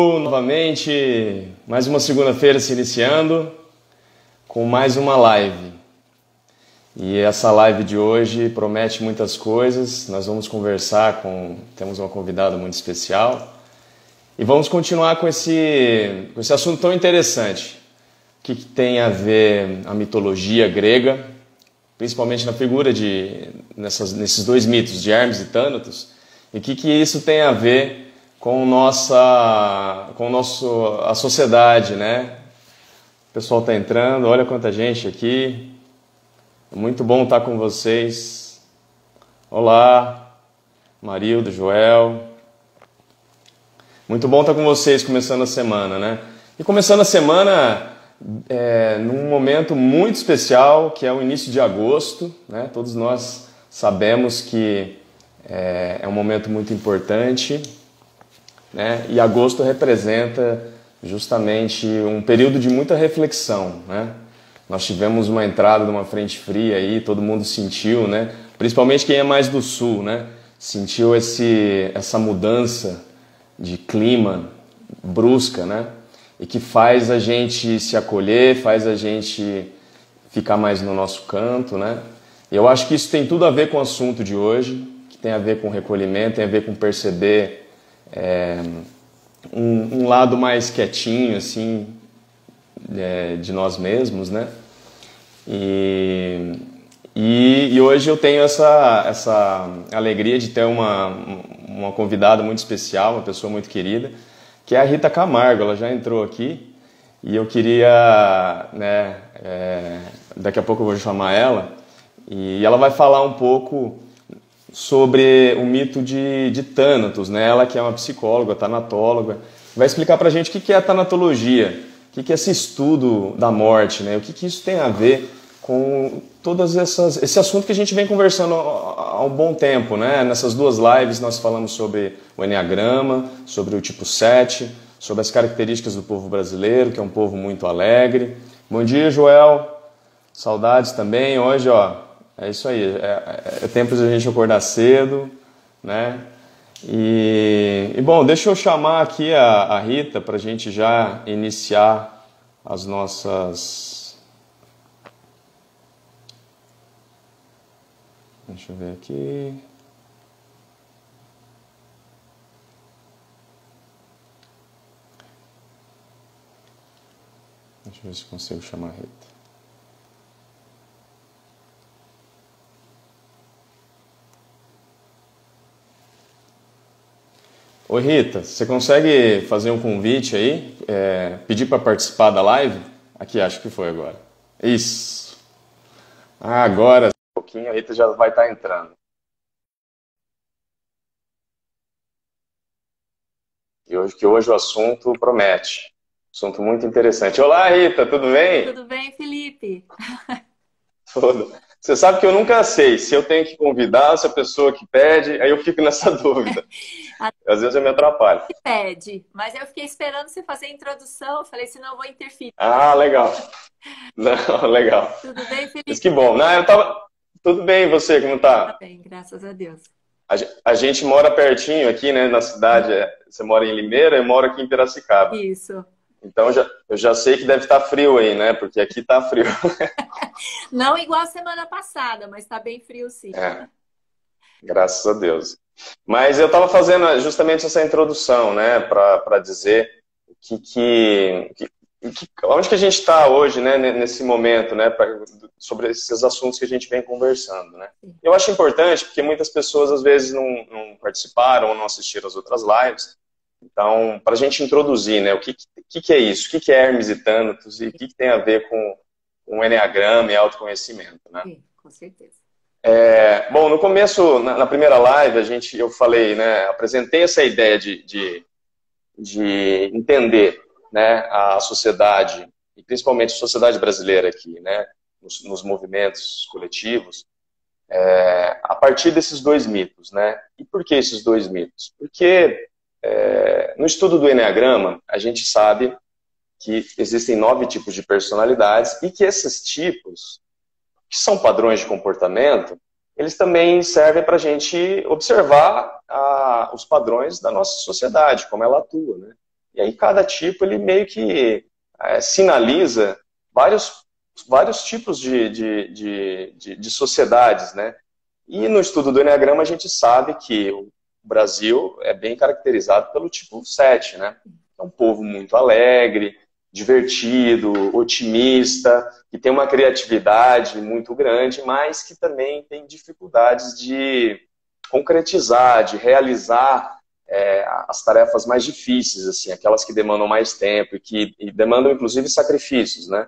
Novamente, mais uma segunda-feira se iniciando com mais uma live. E essa live de hoje promete muitas coisas. Nós vamos conversar temos uma convidada muito especial e vamos continuar com esse assunto tão interessante. O que tem a ver a mitologia grega, principalmente na figura nesses dois mitos de Hermes e Thanatos, e o que isso tem a ver com a sociedade, né? O pessoal está entrando, olha quanta gente aqui. Muito bom estar com vocês. Olá, Marildo, Joel. Muito bom estar com vocês começando a semana, né? E começando a semana num momento muito especial, que é o início de agosto, né? Todos nós sabemos que é um momento muito importante, né? E agosto representa justamente um período de muita reflexão, né? Nós tivemos uma entrada de uma frente fria aí, todo mundo sentiu, né? Principalmente quem é mais do sul, né? Sentiu essa mudança de clima brusca, né? E que faz a gente se acolher, faz a gente ficar mais no nosso canto, né? E eu acho que isso tem tudo a ver com o assunto de hoje, que tem a ver com recolhimento, tem a ver com perceber um lado mais quietinho, assim, de nós mesmos, né? E hoje eu tenho essa alegria de ter uma convidada muito especial, uma pessoa muito querida, que é a Rita Camargo. Ela já entrou aqui e eu queria, né, daqui a pouco eu vou chamar ela, e ela vai falar um pouco sobre o mito de Thanatos, né? Ela que é uma psicóloga, tanatóloga, vai explicar pra gente o que é a tanatologia, o que é esse estudo da morte, né? O que isso tem a ver com esse assunto que a gente vem conversando há um bom tempo, né? Nessas duas lives nós falamos sobre o Enneagrama, sobre o tipo 7, sobre as características do povo brasileiro, que é um povo muito alegre. Bom dia, Joel. Saudades também. Hoje, ó, é isso aí, é tempo de a gente acordar cedo, né? E bom, deixa eu chamar aqui a Rita para a gente já iniciar as nossas... Deixa eu ver aqui... Deixa eu ver se consigo chamar a Rita. Oi, Rita, você consegue fazer um convite aí? Pedir para participar da live? Aqui, acho que foi agora. Isso. Agora, um pouquinho, a Rita já vai estar entrando. E hoje o assunto promete. Assunto muito interessante. Olá, Rita, tudo bem? Tudo bem, Felipe? Tudo. Você sabe que eu nunca sei se eu tenho que convidar, se a pessoa que pede, aí eu fico nessa dúvida. A Às vezes eu me atrapalho. gente pede, mas eu fiquei esperando você fazer a introdução, eu falei, senão eu vou interferir. Ah, legal. Não, legal. Tudo bem, Mas Felipe? que bom. Não, eu tava... Tudo bem, e você, como Tá tá? bem, graças a Deus. A gente mora pertinho aqui, né, na cidade. Você mora em Limeira, eu moro aqui em Piracicaba. Isso. Então eu já sei que deve estar frio aí, né? Porque aqui tá frio. Não igual a semana passada, mas tá bem frio sim. É, graças a Deus. Mas eu estava fazendo justamente essa introdução, né, para dizer onde que a gente está hoje, né, nesse momento, né, sobre esses assuntos que a gente vem conversando, né. Eu acho importante porque muitas pessoas às vezes não participaram ou não assistiram as outras lives. Então, para a gente introduzir, né, o que é isso, o que é Hermes e Thanatos e o que tem a ver com o Enneagrama e autoconhecimento, né. Sim, com certeza. Bom, no começo, na primeira live, eu falei, né, apresentei essa ideia de entender, né, a sociedade, e principalmente a sociedade brasileira aqui, né, nos movimentos coletivos, a partir desses dois mitos, né. E por que esses dois mitos? Porque no estudo do Enneagrama, a gente sabe que existem 9 tipos de personalidades e que esses tipos, que são padrões de comportamento, eles também servem para a gente observar os padrões da nossa sociedade, como ela atua, né? E aí cada tipo ele meio que sinaliza vários tipos de sociedades, né? E no estudo do Eneagrama a gente sabe que o Brasil é bem caracterizado pelo tipo 7, né? É um povo muito alegre, divertido, otimista, que tem uma criatividade muito grande, mas que também tem dificuldades de concretizar, de realizar as tarefas mais difíceis, assim, aquelas que demandam mais tempo e demandam inclusive sacrifícios, né?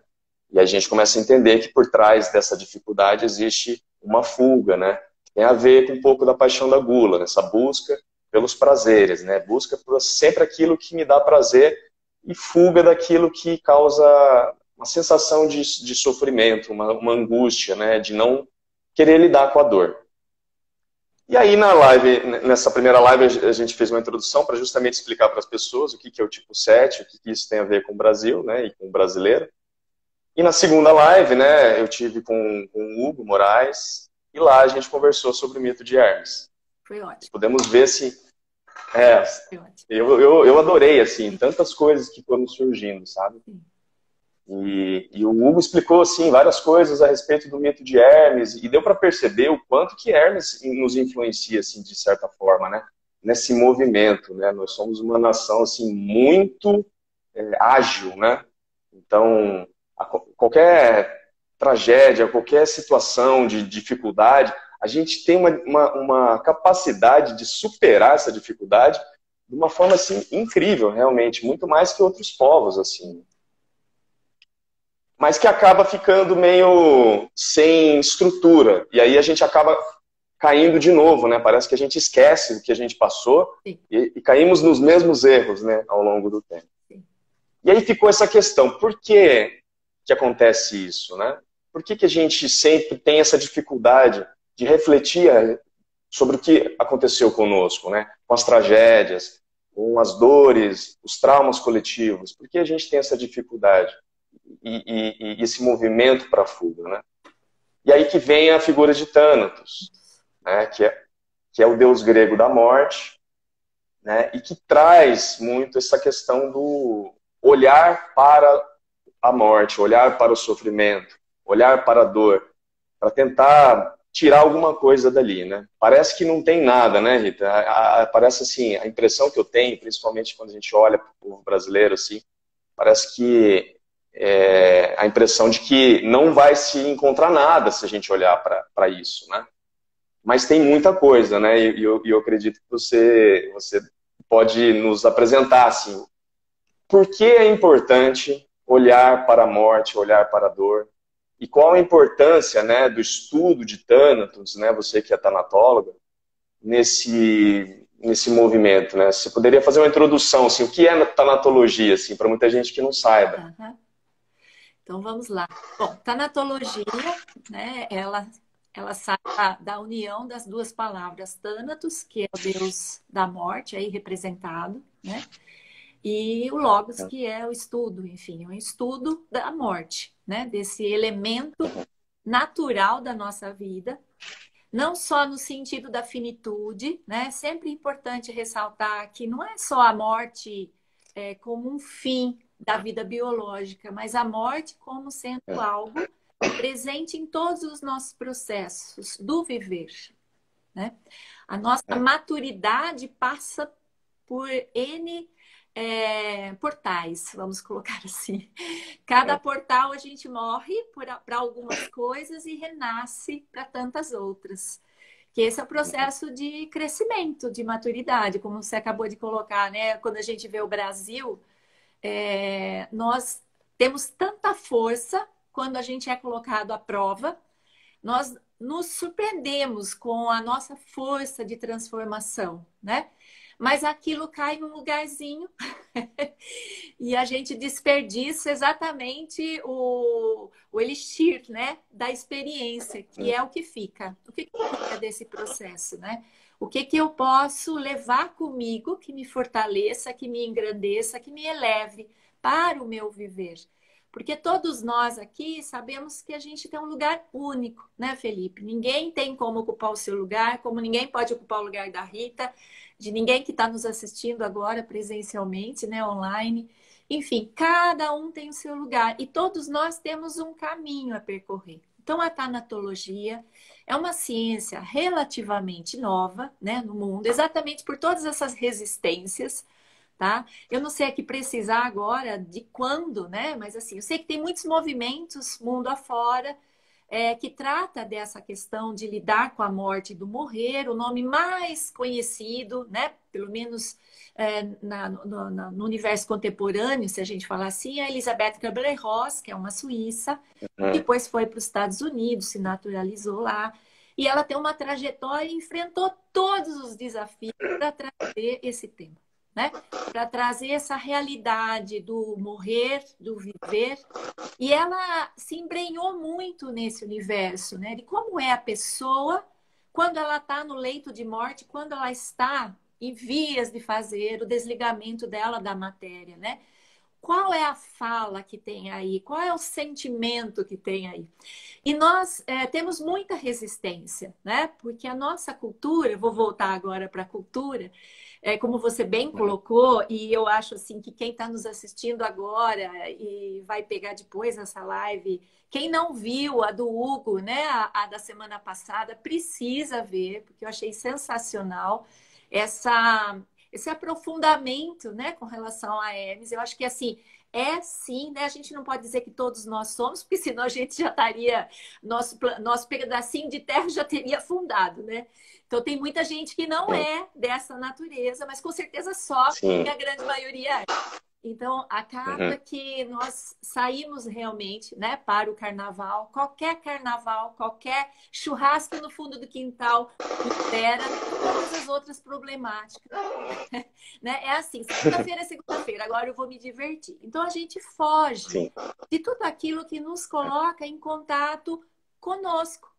E a gente começa a entender que por trás dessa dificuldade existe uma fuga, né? Tem a ver com um pouco da paixão da gula, nessa busca pelos prazeres, né? Busca por sempre aquilo que me dá prazer e fuga daquilo que causa uma sensação de sofrimento, uma angústia, né? De não querer lidar com a dor. E aí na live, nessa primeira live, a gente fez uma introdução para justamente explicar para as pessoas o que é o tipo 7, o que isso tem a ver com o Brasil, né? E com o brasileiro. E na segunda live, né, eu tive com o Hugo Moraes, e lá a gente conversou sobre o mito de Hermes. Foi ótimo. Podemos ver se... Foi ótimo. Eu adorei, assim, tantas coisas que foram surgindo, sabe? E o Hugo explicou, assim, várias coisas a respeito do mito de Hermes, e deu para perceber o quanto que Hermes nos influencia, assim, de certa forma, né? Nesse movimento, né? Nós somos uma nação, assim, muito ágil, né? Então... qualquer tragédia, qualquer situação de dificuldade, a gente tem uma capacidade de superar essa dificuldade de uma forma assim incrível, realmente, muito mais que outros povos, assim. Mas que acaba ficando meio sem estrutura. E aí a gente acaba caindo de novo, né? Parece que a gente esquece do que a gente passou e caímos nos mesmos erros, né, ao longo do tempo. E aí ficou essa questão, por que acontece isso, né? Por que a gente sempre tem essa dificuldade de refletir sobre o que aconteceu conosco, né? Com as tragédias, com as dores, os traumas coletivos. Por que a gente tem essa dificuldade e esse movimento para a fuga, né? E aí que vem a figura de Thanatos, né? Que é o deus grego da morte, né? E que traz muito essa questão do olhar para a morte, olhar para o sofrimento, olhar para a dor, para tentar tirar alguma coisa dali, né? Parece que não tem nada, né, Rita? Parece assim, a impressão que eu tenho, principalmente quando a gente olha para o povo brasileiro, assim, parece que a impressão de que não vai se encontrar nada se a gente olhar para isso, né? Mas tem muita coisa, né? E eu acredito que você pode nos apresentar, assim, por que é importante olhar para a morte, olhar para a dor, e qual a importância, né, do estudo de Thanatos, né, você que é tanatóloga, nesse movimento, né? Você poderia fazer uma introdução, assim, o que é tanatologia, assim, para muita gente que não saiba. Então vamos lá. Bom, tanatologia, né, ela sai da união das duas palavras Thanatos, que é o deus da morte, aí representado, né? E o Logos, que é o estudo, enfim, o estudo da morte, né? Desse elemento natural da nossa vida, não só no sentido da finitude, né? É sempre importante ressaltar que não é só a morte como um fim da vida biológica, mas a morte como sendo algo presente em todos os nossos processos do viver, né? A nossa maturidade passa por N portais, vamos colocar assim. Cada portal a gente morre para algumas coisas e renasce para tantas outras. Que esse é o processo de crescimento, de maturidade, como você acabou de colocar, né? Quando a gente vê o Brasil, nós temos tanta força quando a gente é colocado à prova, nós nos surpreendemos com a nossa força de transformação, né? Mas aquilo cai num lugarzinho e a gente desperdiça exatamente o elixir, né, da experiência, que é o que fica. O que fica desse processo, né? O que eu posso levar comigo que me fortaleça, que me engrandeça, que me eleve para o meu viver. Porque todos nós aqui sabemos que a gente tem um lugar único, né, Felipe? Ninguém tem como ocupar o seu lugar, como ninguém pode ocupar o lugar da Rita. de ninguém que está nos assistindo agora presencialmente, né, online. Enfim, cada um tem o seu lugar e todos nós temos um caminho a percorrer. Então, a tanatologia é uma ciência relativamente nova, né, no mundo, exatamente por todas essas resistências, tá? Eu não sei aqui precisar agora de quando, né? Mas assim, eu sei que tem muitos movimentos mundo afora que trata dessa questão de lidar com a morte e do morrer. O nome mais conhecido, né? Pelo menos no universo contemporâneo, se a gente falar assim, é a Elisabeth Kübler-Ross, que é uma suíça, depois foi para os Estados Unidos, se naturalizou lá. E ela tem uma trajetória e enfrentou todos os desafios para trazer esse tema, né? Para trazer essa realidade do morrer, do viver. E ela se embrenhou muito nesse universo, né? De como é a pessoa quando ela está no leito de morte, quando ela está em vias de fazer o desligamento dela da matéria, né? Qual é a fala que tem aí? Qual é o sentimento que tem aí? E nós temos muita resistência, né? Porque a nossa cultura, eu vou voltar agora para a cultura, como você bem colocou, e eu acho assim que quem está nos assistindo agora e vai pegar depois essa live, quem não viu a do Hugo, né, a da semana passada, precisa ver, porque eu achei sensacional esse aprofundamento, né, com relação a Hermes. Eu acho que assim é sim, né? A gente não pode dizer que todos nós somos, porque senão a gente já estaria, nosso pedacinho de terra já teria afundado, né? Então tem muita gente que não é dessa natureza, mas com certeza sofre, e a grande maioria é. Então, acaba que nós saímos realmente, né, para o carnaval, qualquer churrasco no fundo do quintal, supera todas as outras problemáticas. Né? É assim, segunda-feira é segunda-feira, agora eu vou me divertir. Então, a gente foge de tudo aquilo que nos coloca em contato conosco,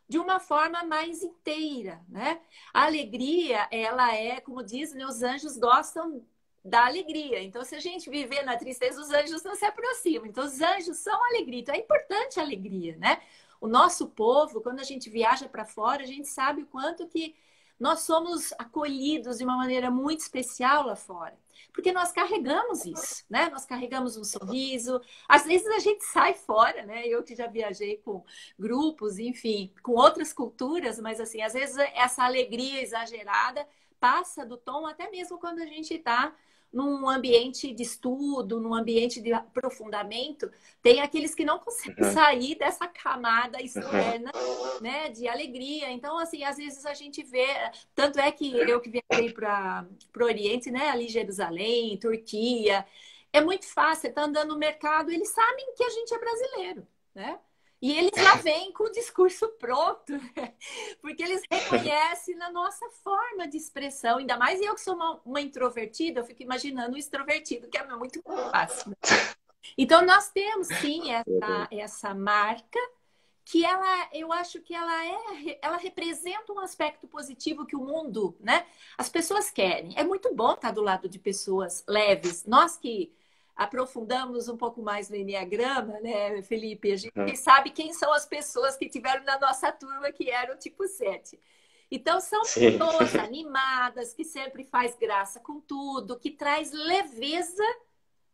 de uma forma mais inteira, né? A alegria, ela é, como dizem, né, os anjos gostam da alegria. Então, se a gente viver na tristeza, os anjos não se aproximam. Então, os anjos são alegria. Então, é importante a alegria, né? O nosso povo, quando a gente viaja para fora, a gente sabe o quanto que nós somos acolhidos de uma maneira muito especial lá fora. Porque nós carregamos isso, né? Nós carregamos um sorriso. Às vezes a gente sai fora, né? Eu que já viajei com grupos, enfim, com outras culturas, mas assim, às vezes essa alegria exagerada passa do tom até mesmo quando a gente está num ambiente de estudo, num ambiente de aprofundamento, tem aqueles que não conseguem sair dessa camada externa, né, de alegria. Então, assim, às vezes a gente vê, tanto é que eu que viajei para o Oriente, né, ali Jerusalém, Turquia, é muito fácil, você está andando no mercado, eles sabem que a gente é brasileiro, né? E eles já vêm com o discurso pronto, né? Porque eles reconhecem na nossa forma de expressão. Ainda mais eu que sou uma introvertida, eu fico imaginando o extrovertido, que é muito fácil. Né? Então, nós temos, sim, essa marca que eu acho que ela representa um aspecto positivo que o mundo, né? As pessoas querem. É muito bom estar do lado de pessoas leves. Nós que aprofundamos um pouco mais no Enneagrama, né, Felipe? A gente sabe quem são as pessoas que tiveram na nossa turma que eram tipo 7. Então, são pessoas animadas, que sempre faz graça com tudo, que traz leveza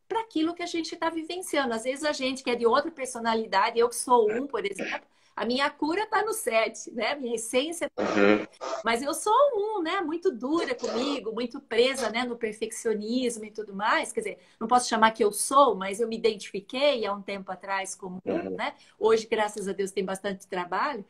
para aquilo que a gente está vivenciando. Às vezes a gente que é de outra personalidade, eu que sou por exemplo, a minha cura está no 7, né? A minha essência tá mas eu sou né? Muito dura comigo, muito presa, né? No perfeccionismo e tudo mais. Quer dizer, não posso chamar que eu sou, mas eu me identifiquei há um tempo atrás como né? Hoje, graças a Deus, tem bastante trabalho.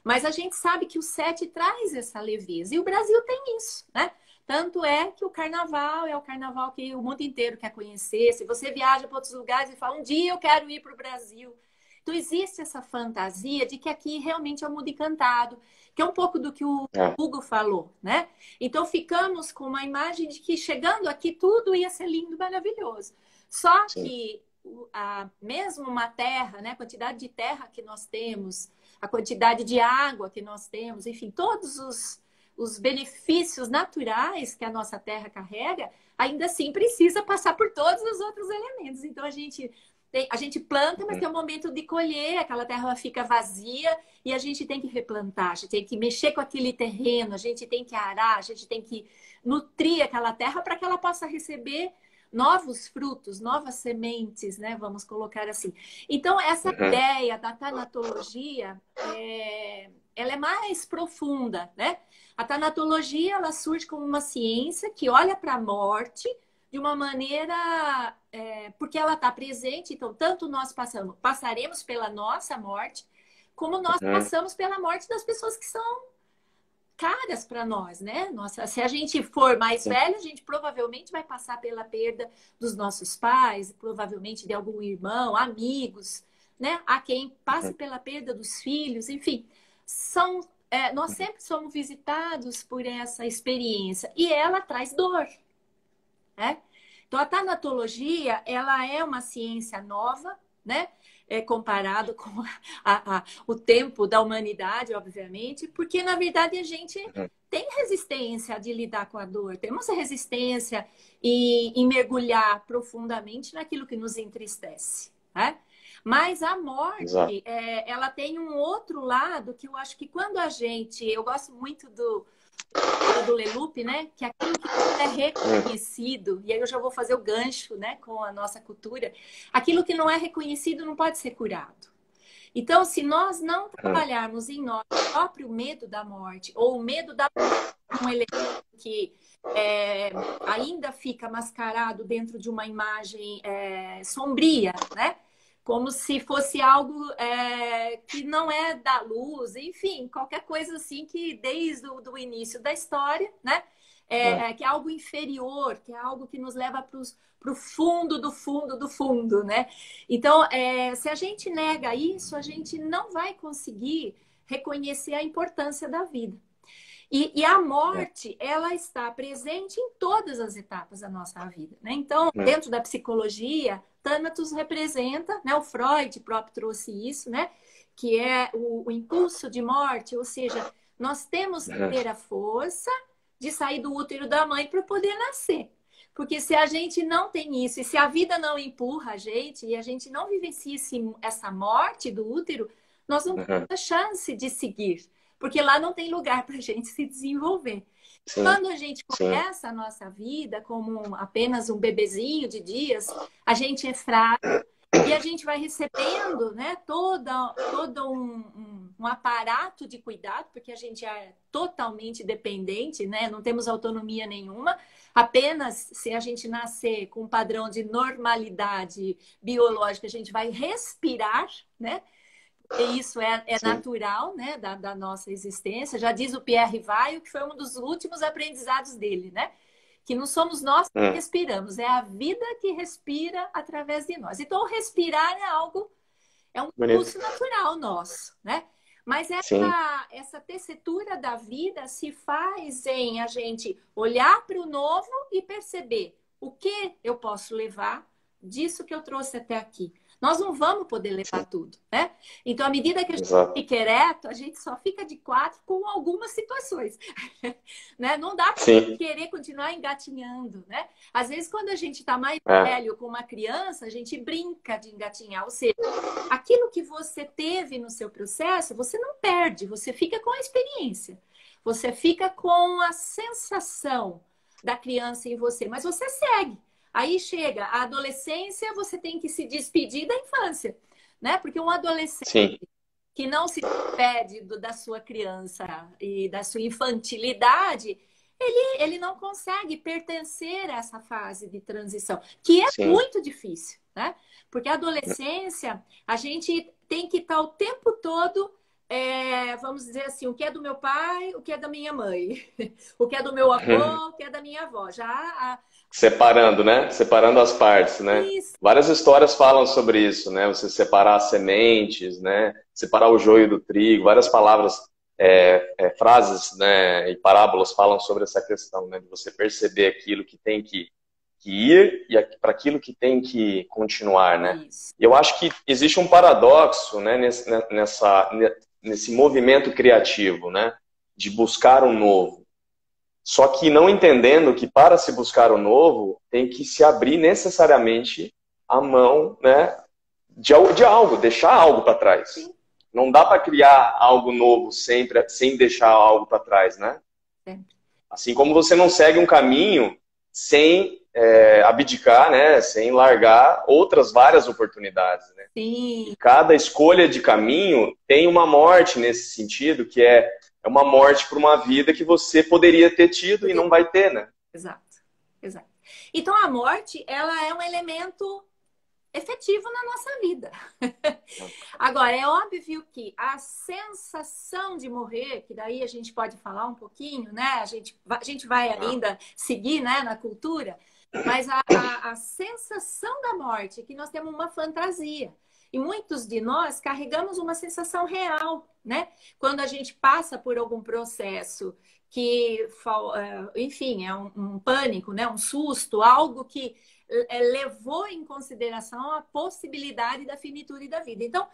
Mas a gente sabe que o 7 traz essa leveza. E o Brasil tem isso, né? Tanto é que o carnaval é o carnaval que o mundo inteiro quer conhecer. Se você viaja para outros lugares e fala, um dia eu quero ir para o Brasil. Então, existe essa fantasia de que aqui realmente é um mundo encantado, que é um pouco do que o Hugo falou, né? Então, ficamos com uma imagem de que chegando aqui tudo ia ser lindo, maravilhoso. Só que, mesmo uma terra, né? A quantidade de terra que nós temos, a quantidade de água que nós temos, enfim, todos os benefícios naturais que a nossa terra carrega, ainda assim precisa passar por todos os outros elementos. Então, a gente A gente planta, mas tem um momento de colher, aquela terra fica vazia e a gente tem que replantar, a gente tem que mexer com aquele terreno, a gente tem que arar, a gente tem que nutrir aquela terra para que ela possa receber novos frutos, novas sementes, né? Vamos colocar assim. Então, essa ideia da tanatologia, ela é mais profunda, né? A tanatologia, ela surge como uma ciência que olha para a morte de uma maneira... porque ela está presente, então, tanto nós passaremos pela nossa morte, como nós passamos pela morte das pessoas que são caras para nós, né? Nossa, se a gente for mais velho, a gente provavelmente vai passar pela perda dos nossos pais, provavelmente de algum irmão, amigos, né? Há quem passe pela perda dos filhos, enfim. Nós sempre somos visitados por essa experiência e ela traz dor, né? Então, a tanatologia, ela é uma ciência nova, né? Comparado com o tempo da humanidade, obviamente, porque, na verdade, a gente tem resistência de lidar com a dor, temos resistência em mergulhar profundamente naquilo que nos entristece, né? Mas a morte, ela tem um outro lado que eu acho que quando eu gosto muito do Leloup, né? Que aquilo que não é reconhecido, e aí eu já vou fazer o gancho, né, com a nossa cultura, aquilo que não é reconhecido não pode ser curado. Então, se nós não trabalharmos em nós o próprio medo da morte, ou o medo da morte, um elemento que ainda fica mascarado dentro de uma imagem sombria, né? Como se fosse algo que não é da luz, enfim, qualquer coisa assim que desde o início da história, né? Que é algo inferior, que é algo que nos leva para o fundo do fundo do fundo, né? Então, se a gente nega isso, a gente não vai conseguir reconhecer a importância da vida. E a morte, ela está presente em todas as etapas da nossa vida, né? Então, dentro da psicologia, Thanatos representa, né? O Freud próprio trouxe isso, né? Que é o impulso de morte, ou seja, nós temos que ter a força de sair do útero da mãe para poder nascer. Porque se a gente não tem isso, e se a vida não empurra a gente, e a gente não vivencia essa morte do útero, nós não temos a chance de seguir. Porque lá não tem lugar para a gente se desenvolver. Quando a gente começa a nossa vida como apenas um bebezinho de dias, a gente é frágil e a gente vai recebendo, né, todo um aparato de cuidado, porque a gente é totalmente dependente, né, não temos autonomia nenhuma. Apenas se a gente nascer com um padrão de normalidade biológica, a gente vai respirar, né? E isso é natural, né, da nossa existência. Já diz o Pierre Weil, que foi um dos últimos aprendizados dele, né? Que não somos nós que respiramos, é a vida que respira através de nós. Então, o respirar é um impulso natural nosso, né? Mas essa tessitura da vida se faz em a gente olhar para o novo e perceber o que eu posso levar disso que eu trouxe até aqui. Nós não vamos poder levar tudo, né? Então, à medida que a gente fica ereto, a gente só fica de quatro com algumas situações, né? Não dá para querer continuar engatinhando, né? Às vezes, quando a gente está mais velho com uma criança, a gente brinca de engatinhar. Ou seja, aquilo que você teve no seu processo, você não perde, você fica com a experiência. Você fica com a sensação da criança em você, mas você segue. Aí chega a adolescência, você tem que se despedir da infância, né? Porque um adolescente que não se despede da sua criança e da sua infantilidade, ele não consegue pertencer a essa fase de transição, que é muito difícil, né? Porque a adolescência, a gente tem que estar o tempo todo, vamos dizer assim, o que é do meu pai, o que é da minha mãe, o que é do meu avô, o que é da minha avó. Separando, né? Separando as partes, né? Isso. Várias histórias falam sobre isso, né? Você separar as sementes, né? Separar o joio do trigo. Várias palavras, frases, né? E parábolas falam sobre essa questão, né? De você perceber aquilo que tem que ir e para aquilo que tem que continuar, né? Isso. E eu acho que existe um paradoxo, né? Nesse movimento criativo, né? De buscar um novo. Só que não entendendo que para se buscar o novo, tem que se abrir necessariamente a mão, né, de algo, deixar algo para trás. Sim. Não dá para criar algo novo sempre sem deixar algo para trás, né? Sempre. Assim como você não segue um caminho sem abdicar, né? Sem largar outras várias oportunidades, né? Sim, E cada escolha de caminho tem uma morte nesse sentido, que é uma morte para uma vida que você poderia ter tido e não vai ter, né? exato, exato. Então a morte, ela é um elemento efetivo na nossa vida. Agora, é óbvio que a sensação de morrer, que daí a gente pode falar um pouquinho, né? A gente vai ainda seguir, né, na cultura, mas a sensação da morte, que nós temos uma fantasia. E muitos de nós carregamos uma sensação real, né? Quando a gente passa por algum processo que, enfim, é um pânico, né? Um susto, algo que levou em consideração a possibilidade da finitude da vida. Então,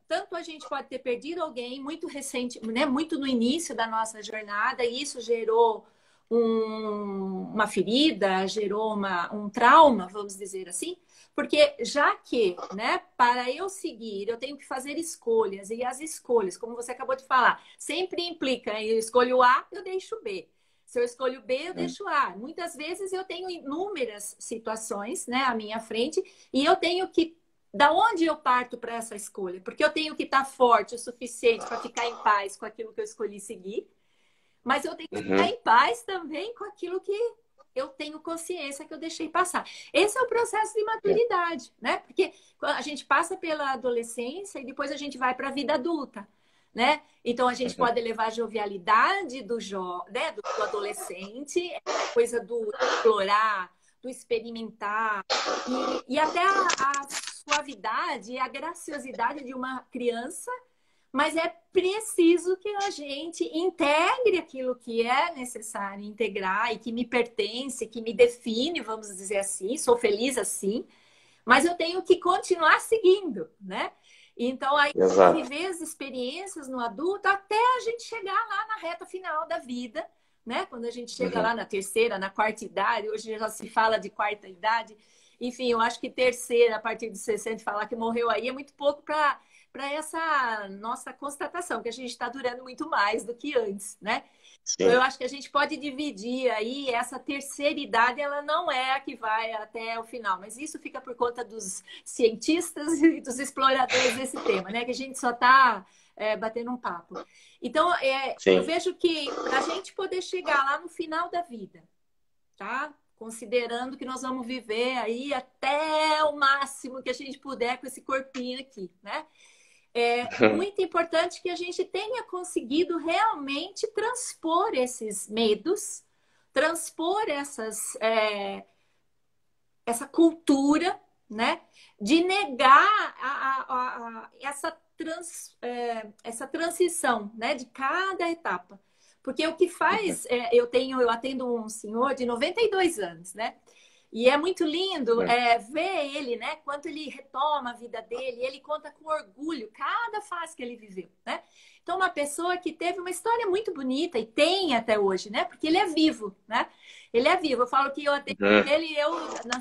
tanto a gente pode ter perdido alguém muito recente, né, muito no início da nossa jornada, e isso gerou uma ferida, gerou um trauma, vamos dizer assim, porque já que, né, para eu seguir, eu tenho que fazer escolhas, e as escolhas, como você acabou de falar, sempre implica, eu escolho A, eu deixo B. Se eu escolho B, eu deixo A. Muitas vezes eu tenho inúmeras situações, né, à minha frente, e eu tenho que da onde eu parto para essa escolha? Porque eu tenho que estar forte o suficiente para ficar em paz com aquilo que eu escolhi seguir, mas eu tenho que ficar em paz também com aquilo que eu tenho consciência que eu deixei passar. Esse é o processo de maturidade, né? Porque a gente passa pela adolescência e depois a gente vai para a vida adulta, né? Então a gente pode levar a jovialidade né, do adolescente, a coisa do explorar, do experimentar e até a suavidade e a graciosidade de uma criança, mas é preciso que a gente integre aquilo que é necessário integrar e que me pertence, que me define, vamos dizer assim, sou feliz assim, mas eu tenho que continuar seguindo, né? Então, aí, viver as experiências no adulto até a gente chegar lá na reta final da vida, né? Quando a gente chega lá na terceira, na quarta idade, hoje já se fala de quarta idade. Enfim, eu acho que terceira, a partir de 60, falar que morreu aí é muito pouco para essa nossa constatação, que a gente está durando muito mais do que antes, né? Então, eu acho que a gente pode dividir aí, essa terceira idade, ela não é a que vai até o final, mas isso fica por conta dos cientistas e dos exploradores desse tema, né? Que a gente só está batendo um papo. Então, eu vejo que para a gente poder chegar lá no final da vida, tá? Considerando que nós vamos viver aí até o máximo que a gente puder com esse corpinho aqui, né? É muito importante que a gente tenha conseguido realmente transpor esses medos, transpor essa cultura, né? De negar essa transição, né? De cada etapa. Porque o que faz, eu atendo um senhor de 92 anos, né? E é muito lindo ver ele, né? Quando ele retoma a vida dele, ele conta com orgulho cada fase que ele viveu, né? Então, uma pessoa que teve uma história muito bonita e tem até hoje, né? Porque ele é vivo, né? Ele é vivo. Eu falo que eu atendo ele,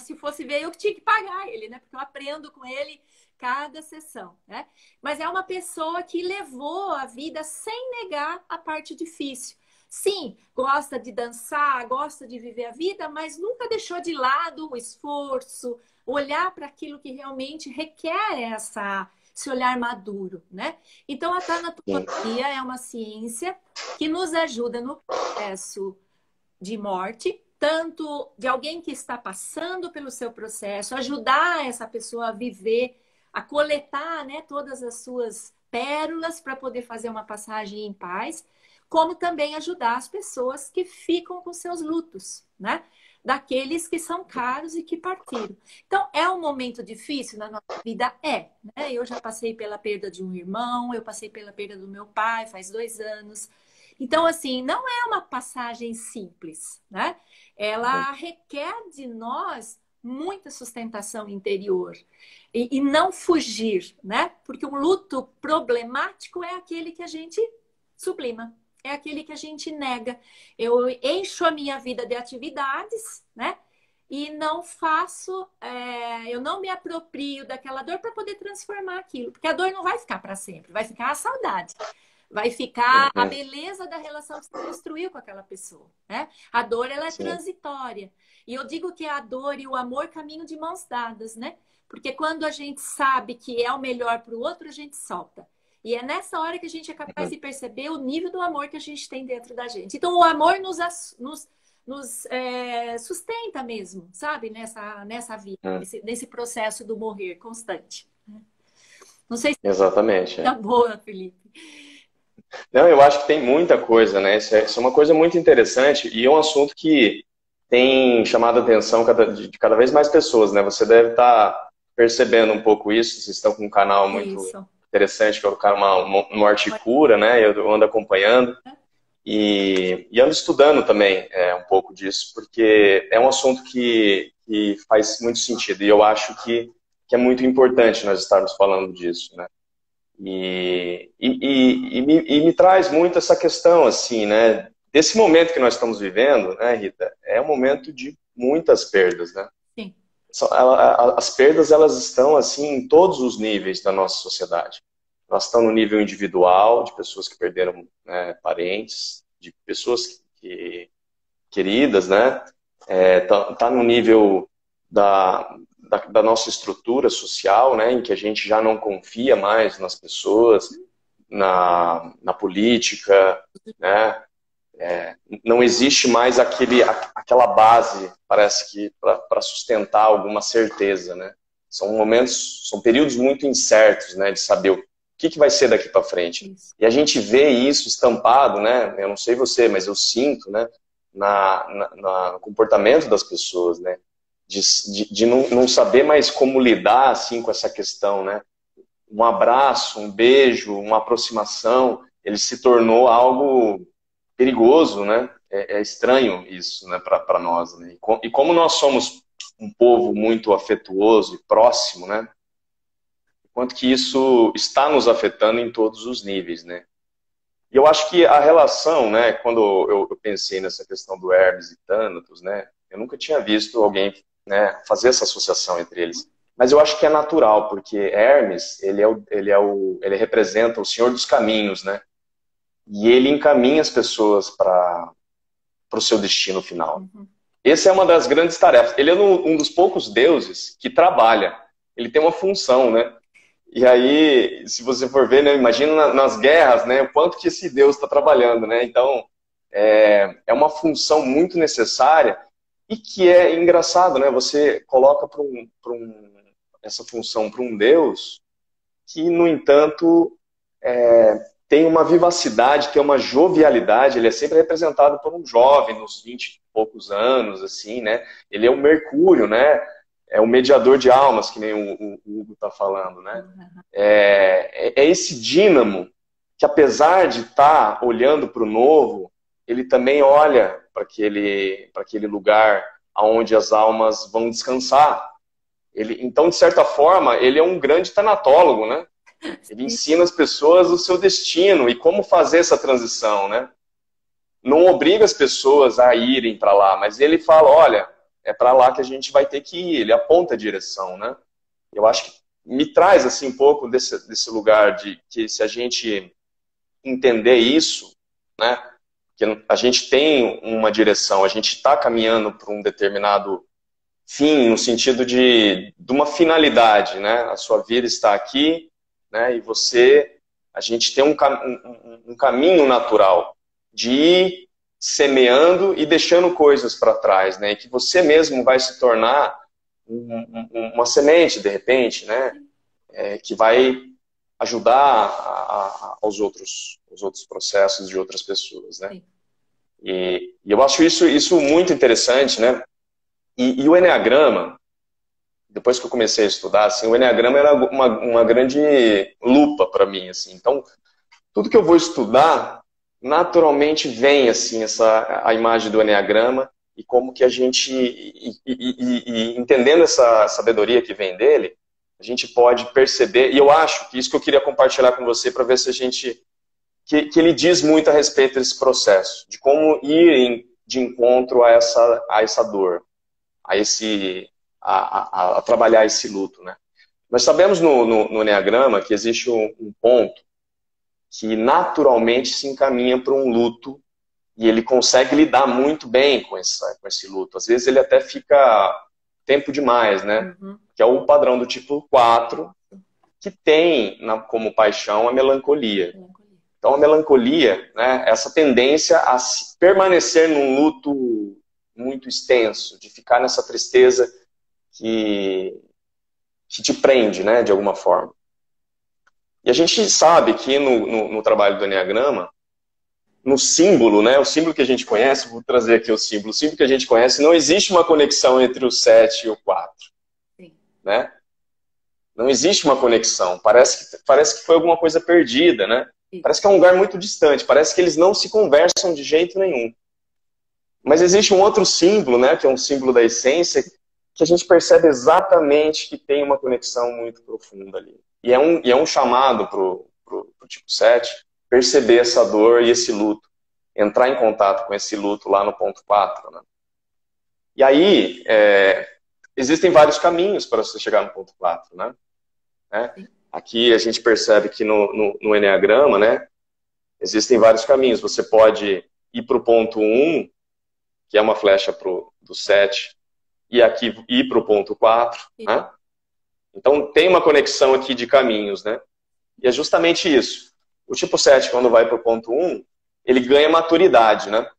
se fosse ver, eu que tinha que pagar ele, né? Porque eu aprendo com ele cada sessão, né? Mas é uma pessoa que levou a vida sem negar a parte difícil. Sim, gosta de dançar, gosta de viver a vida, mas nunca deixou de lado o esforço, olhar para aquilo que realmente requer esse olhar maduro, né? Então, a tanatologia é uma ciência que nos ajuda no processo de morte, tanto de alguém que está passando pelo seu processo, ajudar essa pessoa a viver, a coletar, né, todas as suas pérolas para poder fazer uma passagem em paz, como também ajudar as pessoas que ficam com seus lutos, né? Daqueles que são caros e que partiram. Então, é um momento difícil na nossa vida? Né? Eu já passei pela perda de um irmão, eu passei pela perda do meu pai faz 2 anos. Então, assim, não é uma passagem simples, né? Ela requer de nós muita sustentação interior e não fugir, né? Porque o luto problemático é aquele que a gente sublima, é aquele que a gente nega. Eu encho a minha vida de atividades, né? e não faço, eu não me aproprio daquela dor para poder transformar aquilo, porque a dor não vai ficar para sempre, vai ficar a saudade. Vai ficar a Uhum. beleza da relação que você construiu com aquela pessoa, né? A dor, ela é Sim. transitória. E eu digo que a dor e o amor caminham de mãos dadas, né? Porque quando a gente sabe que é o melhor para o outro, a gente solta. E é nessa hora que a gente é capaz Uhum. de perceber o nível do amor que a gente tem dentro da gente. Então, o amor nos sustenta mesmo, sabe? Nessa vida, Uhum. nesse processo do morrer constante. Não sei se Exatamente. tá boa, Felipe. Não, eu acho que tem muita coisa, né? Isso é uma coisa muito interessante e é um assunto que tem chamado a atenção de cada vez mais pessoas, né? Você deve estar percebendo um pouco isso. Vocês estão com um canal muito Isso. interessante, que é o canal no Articura, né? Eu ando acompanhando e ando estudando também um pouco disso, porque é um assunto que faz muito sentido e eu acho que é muito importante nós estarmos falando disso, né? Me traz muito essa questão, assim, né? Desse momento que nós estamos vivendo, né, Rita? É um momento de muitas perdas, né? Sim. As perdas, elas estão, assim, em todos os níveis da nossa sociedade. Elas estão no nível individual, de pessoas que perderam, né, parentes, de pessoas queridas, né? Tá no nível da nossa estrutura social, né, em que a gente já não confia mais nas pessoas, na política, né? Não existe mais aquela base, parece que, para sustentar alguma certeza, né? São momentos, são períodos muito incertos, né, de saber o que vai ser daqui para frente. Isso. E a gente vê isso estampado, né? Eu não sei você, mas eu sinto, né, no comportamento das pessoas, né? De não saber mais como lidar assim com essa questão, né? Um abraço, um beijo, uma aproximação, ele se tornou algo perigoso, né? É estranho isso, né, para nós, né? E como nós somos um povo muito afetuoso e próximo, né? Quanto que isso está nos afetando em todos os níveis, né? E eu acho que a relação, né, quando eu pensei nessa questão do Hermes e Thanatos, né, eu nunca tinha visto alguém, né, fazer essa associação entre eles. Mas eu acho que é natural, porque Hermes, ele representa o Senhor dos Caminhos, né? E ele encaminha as pessoas para o seu destino final. Uhum. Essa é uma das grandes tarefas. Ele é um dos poucos deuses que trabalha. Ele tem uma função, né? E aí, se você for ver, né, imagina nas guerras, né, o quanto que esse Deus está trabalhando, né? Então, é uma função muito necessária e que é engraçado, né? Você coloca essa função para um Deus que, no entanto, tem uma vivacidade, tem uma jovialidade. Ele é sempre representado por um jovem, nos 20 e poucos anos, assim, né? Ele é um Mercúrio, né? É um mediador de almas, que nem o Hugo está falando, né? É esse dínamo que, apesar de estar olhando para o novo, ele também olha para aquele lugar onde as almas vão descansar. Então, de certa forma, ele é um grande tanatólogo, né? Ele ensina as pessoas o seu destino e como fazer essa transição, né? Não obriga as pessoas a irem para lá, mas ele fala, olha, é para lá que a gente vai ter que ir. Ele aponta a direção, né? Eu acho que me traz assim um pouco desse lugar de que se a gente entender isso, né? Que a gente tem uma direção, a gente está caminhando para um determinado fim, no sentido de uma finalidade, né? A sua vida está aqui, né? E a gente tem um caminho natural de ir semeando e deixando coisas para trás, né? E que você mesmo vai se tornar uma semente, de repente, né? Que vai ajudar aos outros processos de outras pessoas, né? E eu acho isso muito interessante, né? E o Eneagrama, depois que eu comecei a estudar, assim, o Eneagrama era uma grande lupa para mim, assim. Então, tudo que eu vou estudar, naturalmente vem, assim, a imagem do Eneagrama e como que a gente, entendendo essa sabedoria que vem dele, a gente pode perceber, e eu acho que isso que eu queria compartilhar com você para ver se a gente, que ele diz muito a respeito desse processo, de como ir de encontro a essa dor, a trabalhar esse luto, né? Nós sabemos no Enneagrama que existe um ponto que naturalmente se encaminha para um luto e ele consegue lidar muito bem com esse luto. Às vezes ele até fica tempo demais, né? Uhum. Que é o padrão do tipo 4, que tem como paixão a melancolia. Então a melancolia, né, essa tendência a permanecer num luto muito extenso, de ficar nessa tristeza que te prende, né, de alguma forma. E a gente sabe que no trabalho do Enneagrama, no símbolo, né, o símbolo que a gente conhece, vou trazer aqui o símbolo que a gente conhece, não existe uma conexão entre o 7 e o 4. Sim. Né? Não existe uma conexão. Parece que foi alguma coisa perdida, né? Sim. Parece que é um lugar muito distante, parece que eles não se conversam de jeito nenhum. Mas existe um outro símbolo, né, que é um símbolo da essência, que a gente percebe exatamente que tem uma conexão muito profunda ali. E é um chamado pro tipo 7 perceber essa dor e esse luto, entrar em contato com esse luto lá no ponto 4. Né? E aí, existem vários caminhos para você chegar no ponto 4. Né? Aqui a gente percebe que no Enneagrama, né, existem vários caminhos. Você pode ir para o ponto 1, que é uma flecha do 7, e aqui ir para o ponto 4. Né? Então, tem uma conexão aqui de caminhos. Né? E é justamente isso. O tipo 7, quando vai para o ponto 1, ele ganha maturidade, né?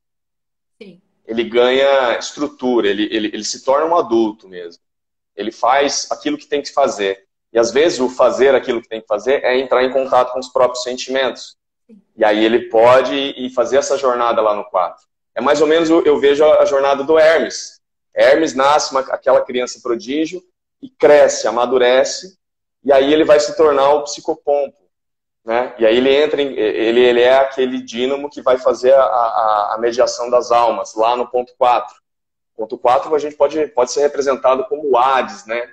Sim. Ele ganha estrutura, ele se torna um adulto mesmo. Ele faz aquilo que tem que fazer. E às vezes o fazer aquilo que tem que fazer é entrar em contato com os próprios sentimentos. Sim. E aí ele pode ir fazer essa jornada lá no 4. É mais ou menos, eu vejo a jornada do Hermes. Hermes nasce aquela criança prodígio e cresce, amadurece, e aí ele vai se tornar o psicopompo. Né? E aí ele é aquele dínamo que vai fazer a mediação das almas, lá no ponto 4. Ponto 4 a gente pode ser representado como o Hades, né?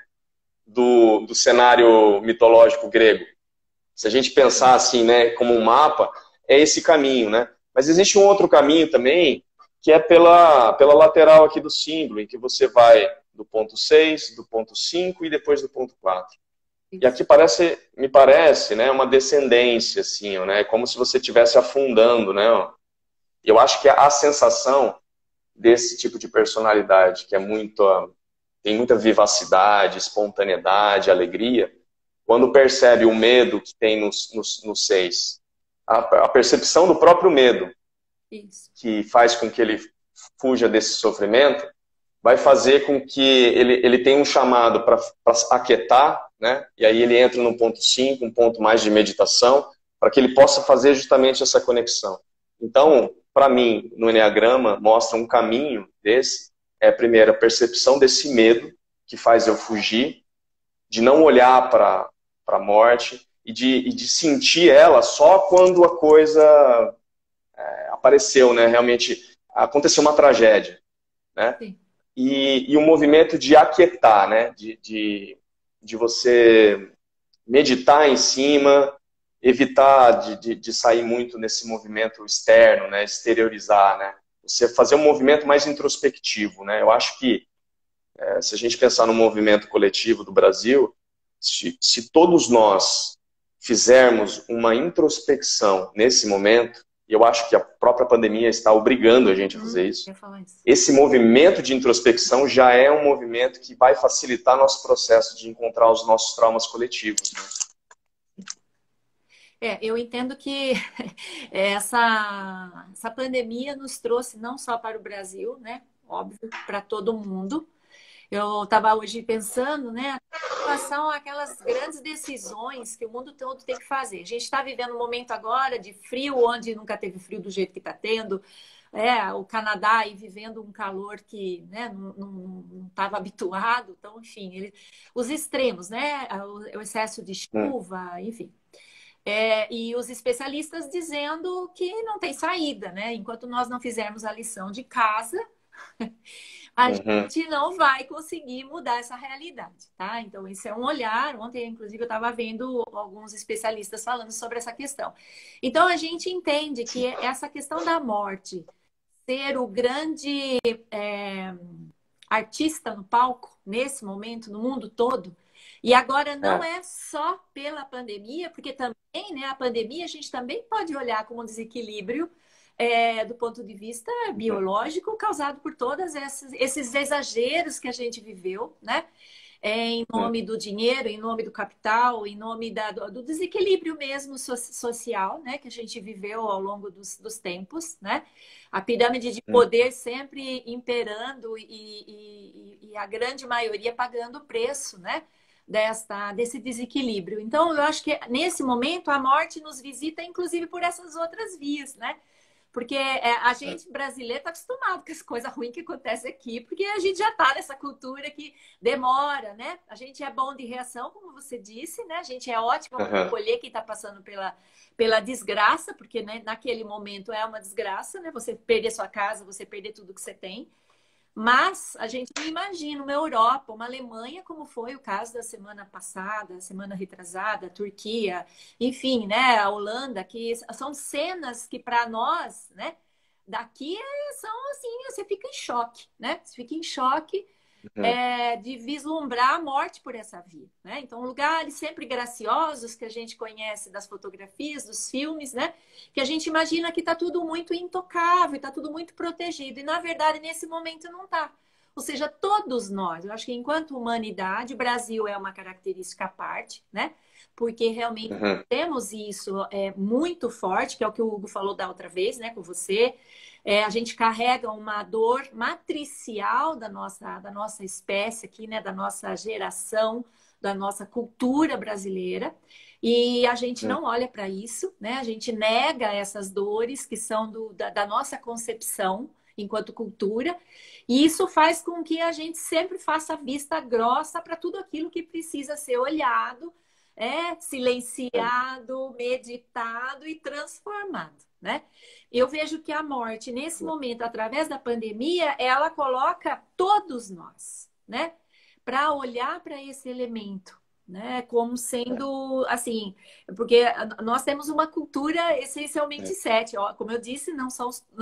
do cenário mitológico grego. Se a gente pensar assim, né, como um mapa, é esse caminho. Né? Mas existe um outro caminho também, que é pela lateral aqui do símbolo, em que você vai do ponto 6, do ponto 5 e depois do ponto 4. E aqui me parece, né, uma descendência, assim, né, como se você estivesse afundando, né. Eu acho que a sensação desse tipo de personalidade, que tem muita vivacidade, espontaneidade, alegria, quando percebe o medo que tem no 6, a percepção do próprio medo, isso, que faz com que ele fuja desse sofrimento, vai fazer com que ele tenha um chamado para aquietar, né? E aí ele entra no ponto 5, um ponto mais de meditação, para que ele possa fazer justamente essa conexão. Então, para mim, no Enneagrama, mostra um caminho desse, primeiro, a percepção desse medo, que faz eu fugir, de não olhar para a morte, e de sentir ela só quando a coisa apareceu, né? Realmente aconteceu uma tragédia, né? Sim. E um movimento de aquietar, né? De você meditar em cima, evitar de sair muito nesse movimento externo, né? Exteriorizar, né? Você fazer um movimento mais introspectivo, né? Eu acho que, se a gente pensar no movimento coletivo do Brasil, se todos nós fizermos uma introspecção nesse momento, e eu acho que a própria pandemia está obrigando a gente a fazer isso. Esse movimento de introspecção já é um movimento que vai facilitar nosso processo de encontrar os nossos traumas coletivos. Né? Eu entendo que essa pandemia nos trouxe não só para o Brasil, né? Óbvio, para todo mundo. Eu estava hoje pensando, né, em relação àquelas grandes decisões que o mundo todo tem que fazer. A gente está vivendo um momento agora de frio, onde nunca teve frio do jeito que está tendo. O Canadá aí vivendo um calor que, né, não estava habituado. Então, enfim, os extremos, né, o excesso de chuva, enfim. E os especialistas dizendo que não tem saída, né? Enquanto nós não fizermos a lição de casa, a gente não vai conseguir mudar essa realidade, tá? Então, esse é um olhar. Ontem, inclusive, eu estava vendo alguns especialistas falando sobre essa questão. Então, a gente entende que essa questão da morte ser o grande artista no palco, nesse momento, no mundo todo. E agora não É. é só pela pandemia, porque também, né, a pandemia a gente também pode olhar como um desequilíbrio do ponto de vista Uhum. biológico causado por todos esses exageros que a gente viveu, né? Em Uhum. nome do dinheiro, em nome do capital, em nome do desequilíbrio mesmo social, né, que a gente viveu ao longo dos tempos, né? A pirâmide de Uhum. poder sempre imperando e a grande maioria pagando o preço, né? Desse desequilíbrio. Então, eu acho que nesse momento a morte nos visita, inclusive por essas outras vias, né? Porque a É. gente brasileiro está acostumado com as coisas ruins que acontecem aqui, porque a gente já está nessa cultura que demora, né? A gente é bom de reação, como você disse, né? A gente é ótimo para Aham. acolher quem está passando pela desgraça, porque né, naquele momento é uma desgraça, né? Você perder sua casa, você perder tudo que você tem. Mas a gente não imagina uma Europa, uma Alemanha, como foi o caso da semana passada, semana retrasada, a Turquia, enfim, né, a Holanda, que são cenas que para nós, né, daqui são assim, você fica em choque, né? Você fica em choque Uhum. de vislumbrar a morte por essa via, né? Então, lugares sempre graciosos que a gente conhece das fotografias, dos filmes, né? Que a gente imagina que está tudo muito intocável, está tudo muito protegido. E, na verdade, nesse momento não está. Ou seja, todos nós, eu acho que enquanto humanidade, o Brasil é uma característica à parte, né? Porque realmente Uhum. temos isso muito forte, que é o que o Hugo falou da outra vez, né, com você. A gente carrega uma dor matricial da nossa espécie aqui, né? Da nossa geração, da nossa cultura brasileira. E a gente Uhum. não olha para isso, né? A gente nega essas dores que são da nossa concepção enquanto cultura. E isso faz com que a gente sempre faça vista grossa para tudo aquilo que precisa ser olhado, É. silenciado, meditado e transformado, né? Eu vejo que a morte, nesse momento, através da pandemia, ela coloca todos nós, né, para olhar para esse elemento, né, como sendo assim, porque nós temos uma cultura essencialmente É. sete, ó, como eu disse, não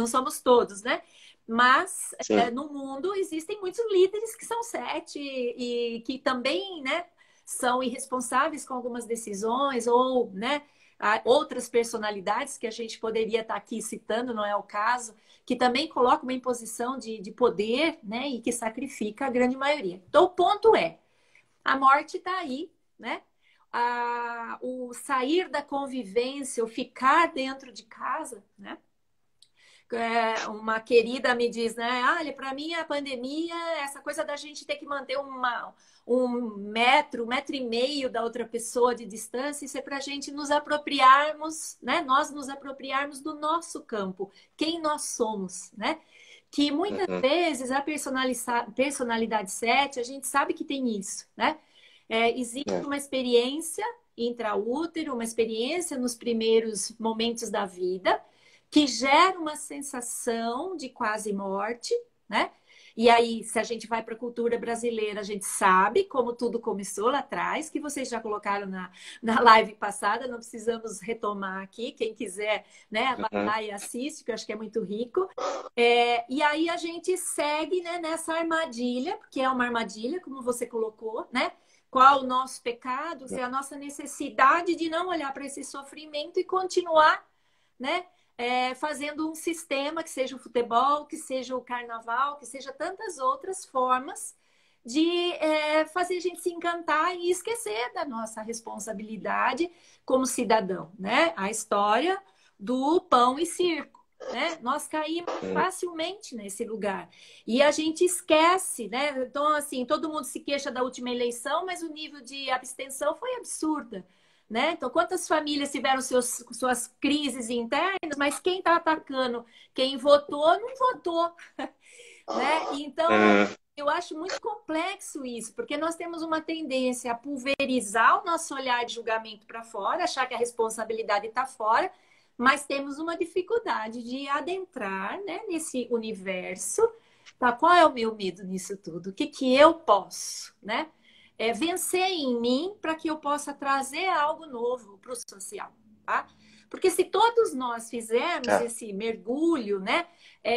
somos todos, né? Mas Sim. no mundo existem muitos líderes que são sete e que também, né, são irresponsáveis com algumas decisões ou, né, outras personalidades que a gente poderia estar aqui citando, não é o caso, que também colocam uma imposição de poder, né, e que sacrifica a grande maioria. Então, o ponto é, a morte está aí, né? O sair da convivência, o ficar dentro de casa, né? Uma querida me diz, né? Olha, para mim a pandemia, essa coisa da gente ter que manter um metro e meio da outra pessoa de distância, isso é para a gente nos apropriarmos, né? Nós nos apropriarmos do nosso campo, quem nós somos, né? Que muitas Uhum. vezes a personalidade 7, a gente sabe que tem isso, né? Existe É. uma experiência intraútero, uma experiência nos primeiros momentos da vida que gera uma sensação de quase morte, né? E aí, se a gente vai para a cultura brasileira, a gente sabe como tudo começou lá atrás, que vocês já colocaram na live passada, não precisamos retomar aqui. Quem quiser, né, vai Uhum. lá e assiste, que eu acho que é muito rico. E aí a gente segue, né, nessa armadilha, porque é uma armadilha, como você colocou, né? Qual o nosso pecado? É a nossa necessidade de não olhar para esse sofrimento e continuar, né? Fazendo um sistema que seja o futebol, que seja o carnaval, que seja tantas outras formas de fazer a gente se encantar e esquecer da nossa responsabilidade como cidadão, né? A história do pão e circo, né? Nós caímos Uhum. facilmente nesse lugar e a gente esquece, né? Então, assim, todo mundo se queixa da última eleição, mas o nível de abstenção foi absurda. Né? Então, quantas famílias tiveram suas crises internas, mas quem está atacando, quem votou, não votou. Né? Então, Uhum. eu acho muito complexo isso, porque nós temos uma tendência a pulverizar o nosso olhar de julgamento para fora, achar que a responsabilidade está fora, mas temos uma dificuldade de adentrar, né, nesse universo. Tá? Qual é o meu medo nisso tudo? O que, que eu posso, né? Vencer em mim para que eu possa trazer algo novo para o social, tá? Porque se todos nós fizermos É. esse mergulho, né,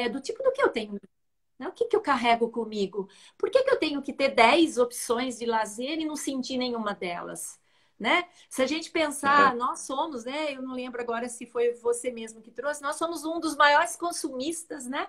do tipo do que eu tenho Né? O que que eu carrego comigo? Por que que eu tenho que ter 10 opções de lazer e não sentir nenhuma delas? Né? Se a gente pensar, nós somos, né? Eu não lembro agora se foi você mesmo que trouxe, nós somos um dos maiores consumistas, né?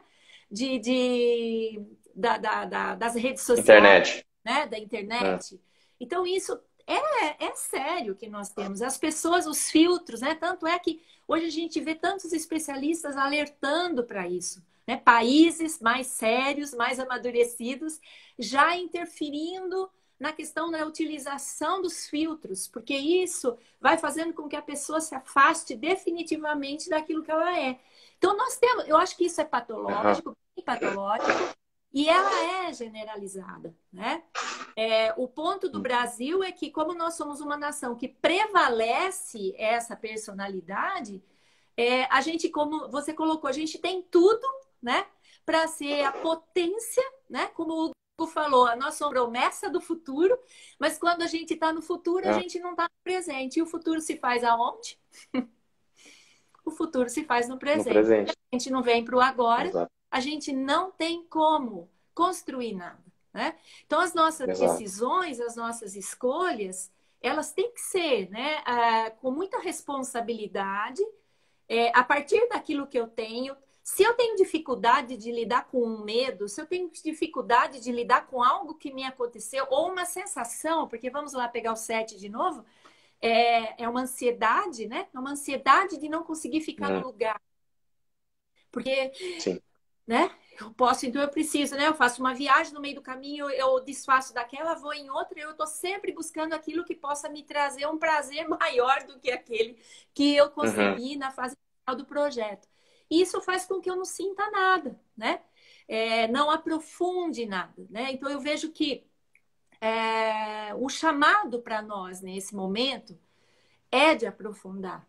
Das redes sociais, Internet. né? Da internet. Então, isso é sério que nós temos. As pessoas, os filtros, né? Tanto é que hoje a gente vê tantos especialistas alertando para isso. Né? Países mais sérios, mais amadurecidos, já interferindo na questão da utilização dos filtros, porque isso vai fazendo com que a pessoa se afaste definitivamente daquilo que ela é. Então, nós temos, eu acho que isso é patológico, bem patológico, e ela é generalizada, né? O ponto do Brasil é que, como nós somos uma nação que prevalece essa personalidade, a gente, como você colocou, a gente tem tudo, né, para ser a potência, né? Como o Hugo falou, a nossa promessa do futuro, mas quando a gente está no futuro, a gente não está no presente. E o futuro se faz aonde? O futuro se faz no presente. No presente. A gente não vem para o agora, Exato. a gente não tem como construir nada, né? Então, as nossas decisões, as nossas escolhas, elas têm que ser, né, com muita responsabilidade, a partir daquilo que eu tenho. Se eu tenho dificuldade de lidar com um medo, se eu tenho dificuldade de lidar com algo que me aconteceu, ou uma sensação, porque vamos lá pegar o 7 de novo, é uma ansiedade, né? É uma ansiedade de não conseguir ficar no lugar. Porque, né? Então eu preciso, né? Eu faço uma viagem no meio do caminho, eu desfaço daquela, vou em outra, eu estou sempre buscando aquilo que possa me trazer um prazer maior do que aquele que eu consegui na fase final do projeto. E isso faz com que eu não sinta nada, né? Não aprofunde nada, né? Então eu vejo que o chamado para nós nesse momento é de aprofundar,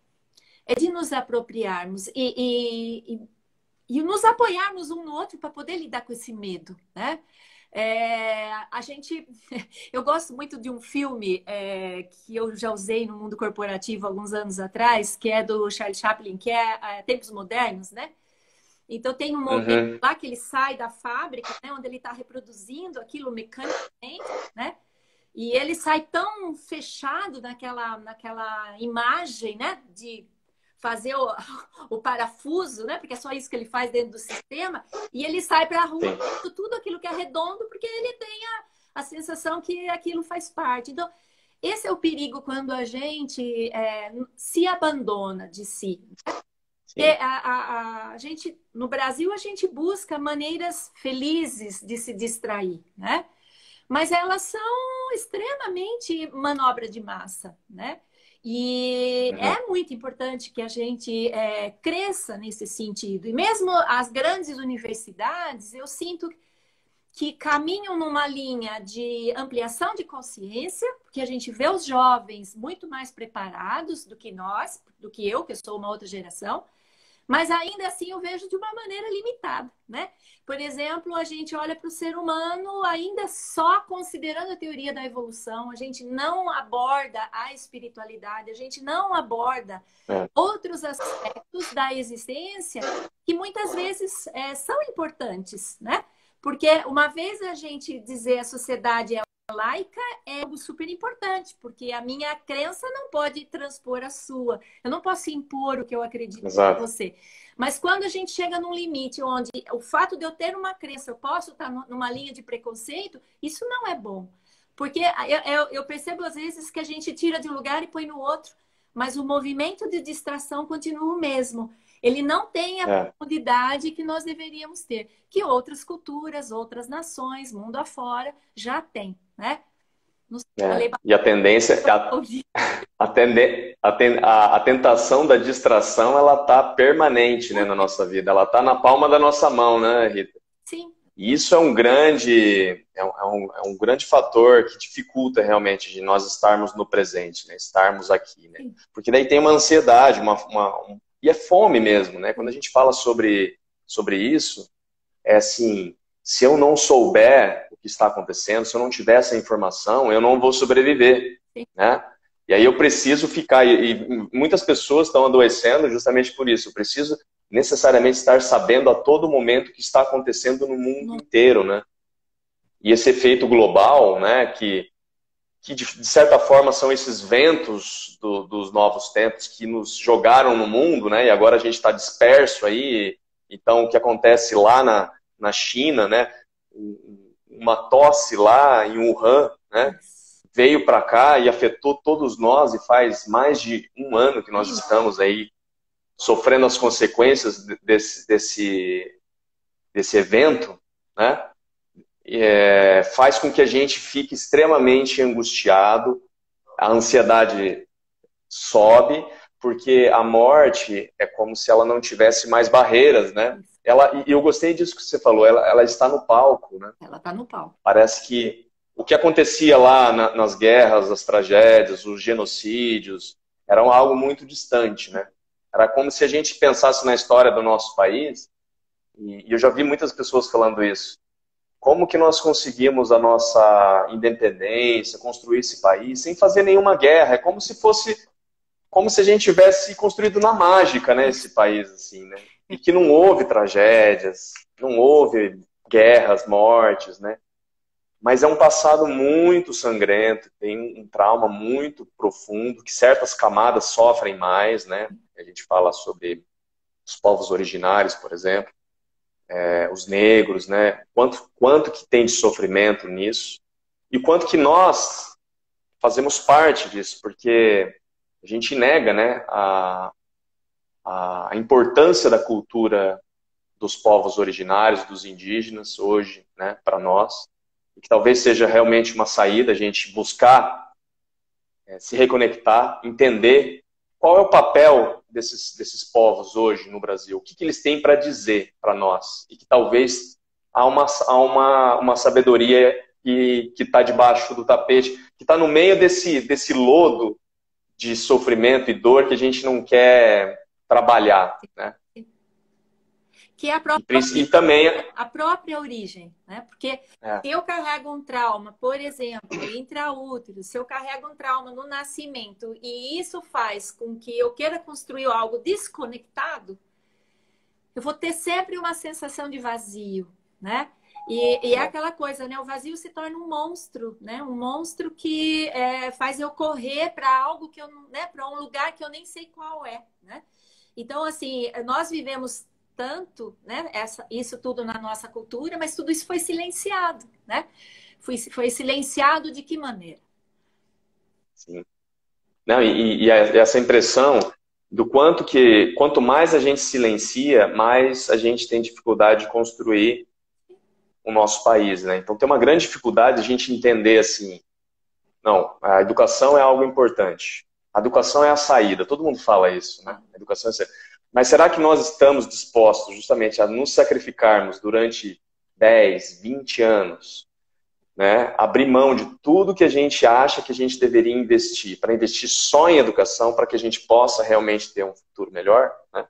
é de nos apropriarmos e nos apoiarmos um no outro para poder lidar com esse medo, né? Eu gosto muito de um filme que eu já usei no mundo corporativo alguns anos atrás, que é do Charlie Chaplin, que é Tempos Modernos, né? Então tem um momento lá que ele sai da fábrica, né, onde ele está reproduzindo aquilo mecanicamente, né? E ele sai tão fechado naquela imagem, né, de fazer o parafuso, né? Porque é só isso que ele faz dentro do sistema. E ele sai para a rua, tudo aquilo que é redondo, porque ele tem a sensação que aquilo faz parte. Então, esse é o perigo quando a gente se abandona de si. A gente, no Brasil, a gente busca maneiras felizes de se distrair, né? Mas elas são extremamente manobra de massa, né? E é muito importante que a gente cresça nesse sentido. E mesmo as grandes universidades, eu sinto que caminham numa linha de ampliação de consciência, porque a gente vê os jovens muito mais preparados do que nós, do que eu, que sou uma outra geração, mas ainda assim eu vejo de uma maneira limitada, né? Por exemplo, a gente olha para o ser humano ainda só considerando a teoria da evolução, a gente não aborda a espiritualidade, a gente não aborda outros aspectos da existência que muitas vezes são importantes, né? Porque uma vez a gente dizer a sociedade é laica é algo super importante, porque a minha crença não pode transpor a sua. Eu não posso impor o que eu acredito em você. Mas quando a gente chega num limite onde o fato de eu ter uma crença, eu posso estar numa linha de preconceito, isso não é bom. Porque eu percebo às vezes que a gente tira de um lugar e põe no outro, mas o movimento de distração continua o mesmo. Ele não tem a profundidade que nós deveríamos ter, que outras culturas, outras nações, mundo afora, já têm, né? E a tendência, a tentação da distração, ela está permanente, né, na nossa vida. Ela está na palma da nossa mão, né, Rita? Sim. E isso é um grande fator que dificulta realmente de nós estarmos no presente, né? Estarmos aqui, né? Porque daí tem uma ansiedade, e é fome mesmo, né? Quando a gente fala sobre isso, é assim, se eu não souber o que está acontecendo, se eu não tiver essa informação, eu não vou sobreviver, né? E aí eu preciso ficar, e muitas pessoas estão adoecendo justamente por isso, eu preciso necessariamente estar sabendo a todo momento o que está acontecendo no mundo inteiro, né? E esse efeito global, né, que de certa forma são esses ventos dos novos tempos que nos jogaram no mundo, né? E agora a gente está disperso aí. Então, o que acontece lá na China, né? Uma tosse lá em Wuhan, né? Veio para cá e afetou todos nós e faz mais de um ano que nós estamos aí sofrendo as consequências desse evento, né? Faz com que a gente fique extremamente angustiado, a ansiedade sobe, porque a morte é como se ela não tivesse mais barreiras, né? E eu gostei disso que você falou, ela está no palco, né? Ela está no palco. Parece que o que acontecia lá nas guerras, as tragédias, os genocídios, era algo muito distante, né? Era como se a gente pensasse na história do nosso país, e eu já vi muitas pessoas falando isso. Como que nós conseguimos a nossa independência, construir esse país sem fazer nenhuma guerra? É como se a gente tivesse construído na mágica, né, esse país, assim, né? E que não houve tragédias, não houve guerras, mortes, né? Mas é um passado muito sangrento, tem um trauma muito profundo, que certas camadas sofrem mais, né? A gente fala sobre os povos originários, por exemplo, os negros, né? Quanto que tem de sofrimento nisso e quanto que nós fazemos parte disso, porque a gente nega, né, a importância da cultura dos povos originários, dos indígenas hoje, né, para nós, e que talvez seja realmente uma saída a gente buscar se reconectar, entender qual é o papel desses povos hoje no Brasil, o que eles têm para dizer para nós, e que talvez há uma sabedoria que está debaixo do tapete, que está no meio desse lodo de sofrimento e dor que a gente não quer trabalhar, né? Que é E também a própria origem, né? Porque se eu carrego um trauma, por exemplo, intraútero, se eu carrego um trauma no nascimento e isso faz com que eu queira construir algo desconectado, eu vou ter sempre uma sensação de vazio, né? E é aquela coisa, né? O vazio se torna um monstro, né? Um monstro que faz eu correr para algo que eu, né? Para um lugar que eu nem sei qual é, né? Então, assim, nós vivemos tanto, né? Isso tudo na nossa cultura, mas tudo isso foi silenciado, né? Foi silenciado de que maneira? Sim. Não, e essa impressão do quanto mais a gente silencia, mais a gente tem dificuldade de construir o nosso país, né? Então tem uma grande dificuldade de a gente entender assim, não, a educação é algo importante. A educação é a saída, todo mundo fala isso, né? A educação é a saída. Mas será que nós estamos dispostos justamente a nos sacrificarmos durante 10, 20 anos, né? Abrir mão de tudo que a gente acha que a gente deveria investir, para investir só em educação, para que a gente possa realmente ter um futuro melhor, né?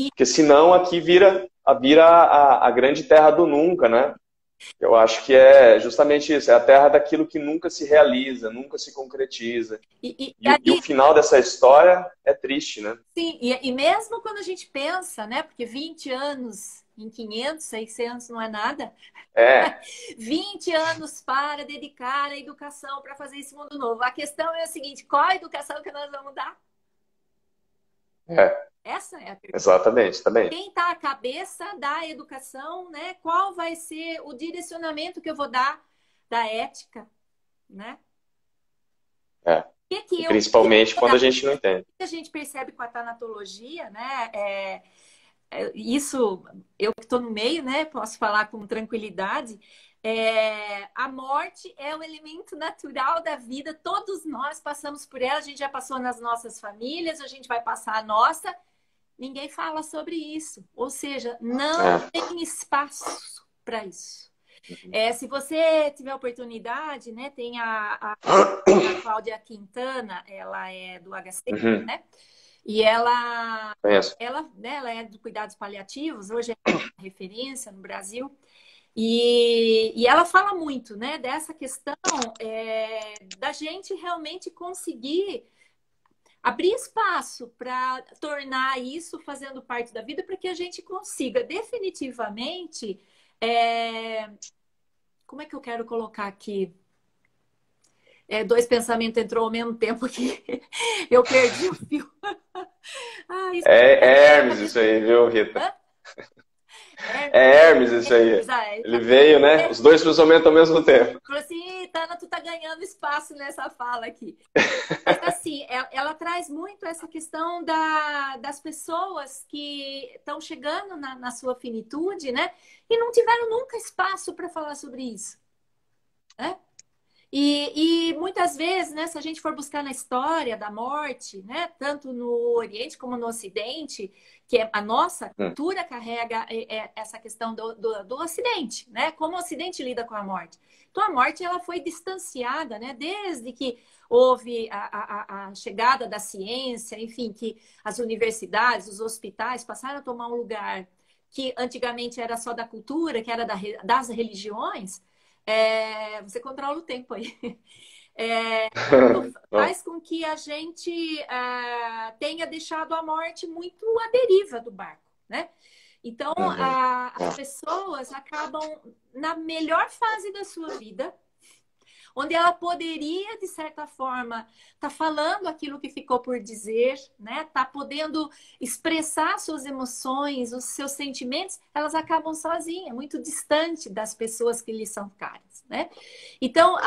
Porque senão aqui vira a grande terra do nunca, né? Eu acho que é justamente isso, é a terra daquilo que nunca se realiza, nunca se concretiza. E o final dessa história é triste, né? Sim, e mesmo quando a gente pensa, né? Porque 20 anos em 500, 600 não é nada. 20 anos para dedicar a educação para fazer esse mundo novo. A questão é a seguinte, qual a educação que nós vamos dar? Essa é a pergunta. Exatamente, também. Quem está à cabeça da educação, né? Qual vai ser o direcionamento que eu vou dar da ética, né? Principalmente quando a gente não entende. O que a gente percebe com a tanatologia, né? Isso, eu que estou no meio, né? Posso falar com tranquilidade. A morte é um elemento natural da vida. Todos nós passamos por ela. A gente já passou nas nossas famílias. A gente vai passar a nossa. Ninguém fala sobre isso. Ou seja, não tem espaço para isso. Se você tiver oportunidade, né, tem a Cláudia Quintana, ela é do HC, né? E ela é de cuidados paliativos, hoje é uma referência no Brasil. E ela fala muito, né, dessa questão da gente realmente conseguir abrir espaço para tornar isso fazendo parte da vida, para que a gente consiga definitivamente. Como é que eu quero colocar aqui? Dois pensamentos entrou ao mesmo tempo aqui. Eu perdi o fio. Isso É é Hermes isso aí, viu, Rita? Hã? É Hermes isso aí. Ele veio, né? Os dois pensamentos ao mesmo tempo. Falou assim, Tana, tu tá ganhando espaço nessa fala aqui. Mas assim, ela traz muito essa questão das pessoas que estão chegando na sua finitude, né? E não tiveram nunca espaço para falar sobre isso, né? E muitas vezes, né, se a gente for buscar na história da morte, né, tanto no Oriente como no Ocidente, que a nossa cultura carrega essa questão do Ocidente, né? Como o Ocidente lida com a morte. Então, a morte ela foi distanciada, né, desde que houve a chegada da ciência, enfim, que as universidades, os hospitais passaram a tomar um lugar que antigamente era só da cultura, que era das religiões. Você controla o tempo aí. Faz com que a gente tenha deixado a morte muito à deriva do barco, né? Então, as pessoas acabam na melhor fase da sua vida, onde ela poderia, de certa forma, estar falando aquilo que ficou por dizer, né? Tá podendo expressar suas emoções, os seus sentimentos, elas acabam sozinhas, muito distante das pessoas que lhes são caras, né? Então,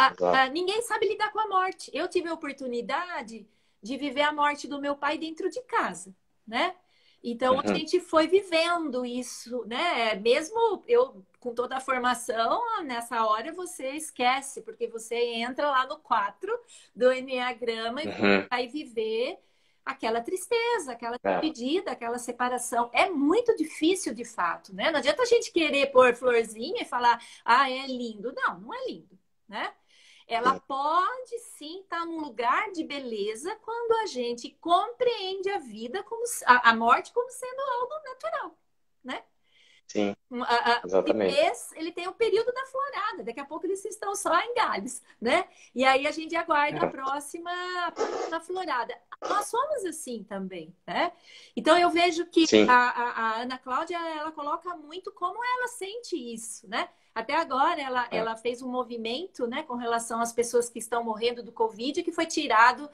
ninguém sabe lidar com a morte. Eu tive a oportunidade de viver a morte do meu pai dentro de casa, né? Então, a gente foi vivendo isso, né? Mesmo eu com toda a formação, nessa hora você esquece, porque você entra lá no 4 do Enneagrama e vai viver aquela tristeza, aquela despedida, aquela separação. É muito difícil, de fato, né? Não adianta a gente querer pôr florzinha e falar, é lindo. Não, não é lindo, né? Ela pode sim estar num lugar de beleza quando a gente compreende a vida como a morte como sendo algo natural, né? Sim, O exatamente. cipês, ele tem o período da florada, daqui a pouco eles estão só em galhos, né? E aí a gente aguarda a próxima florada. Nós somos assim também, né? Então eu vejo que Sim. a Ana Cláudia, ela coloca muito como ela sente isso, né? Até agora ela fez um movimento, né, com relação às pessoas que estão morrendo do Covid, que foi tirado.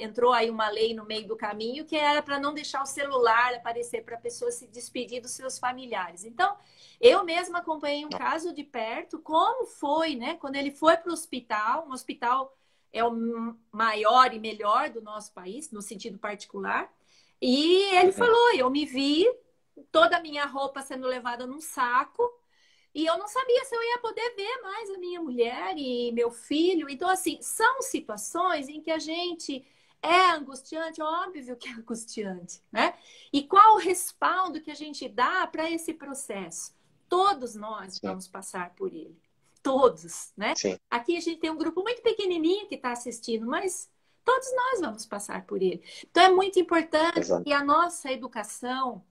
Entrou aí uma lei no meio do caminho que era para não deixar o celular aparecer para a pessoa se despedir dos seus familiares. Então, eu mesma acompanhei um caso de perto, como foi, né? Quando ele foi para o hospital, um hospital é o maior e melhor do nosso país, no sentido particular, e ele falou, eu me vi toda a minha roupa sendo levada num saco, e eu não sabia se eu ia poder ver mais a minha mulher e meu filho. Então, assim, são situações em que a gente é angustiante, óbvio que é angustiante, né? E qual o respaldo que a gente dá para esse processo? Todos nós vamos passar por ele. Todos, né? Sim. Aqui a gente tem um grupo muito pequenininho que está assistindo, mas todos nós vamos passar por ele. Então, é muito importante que a nossa educação,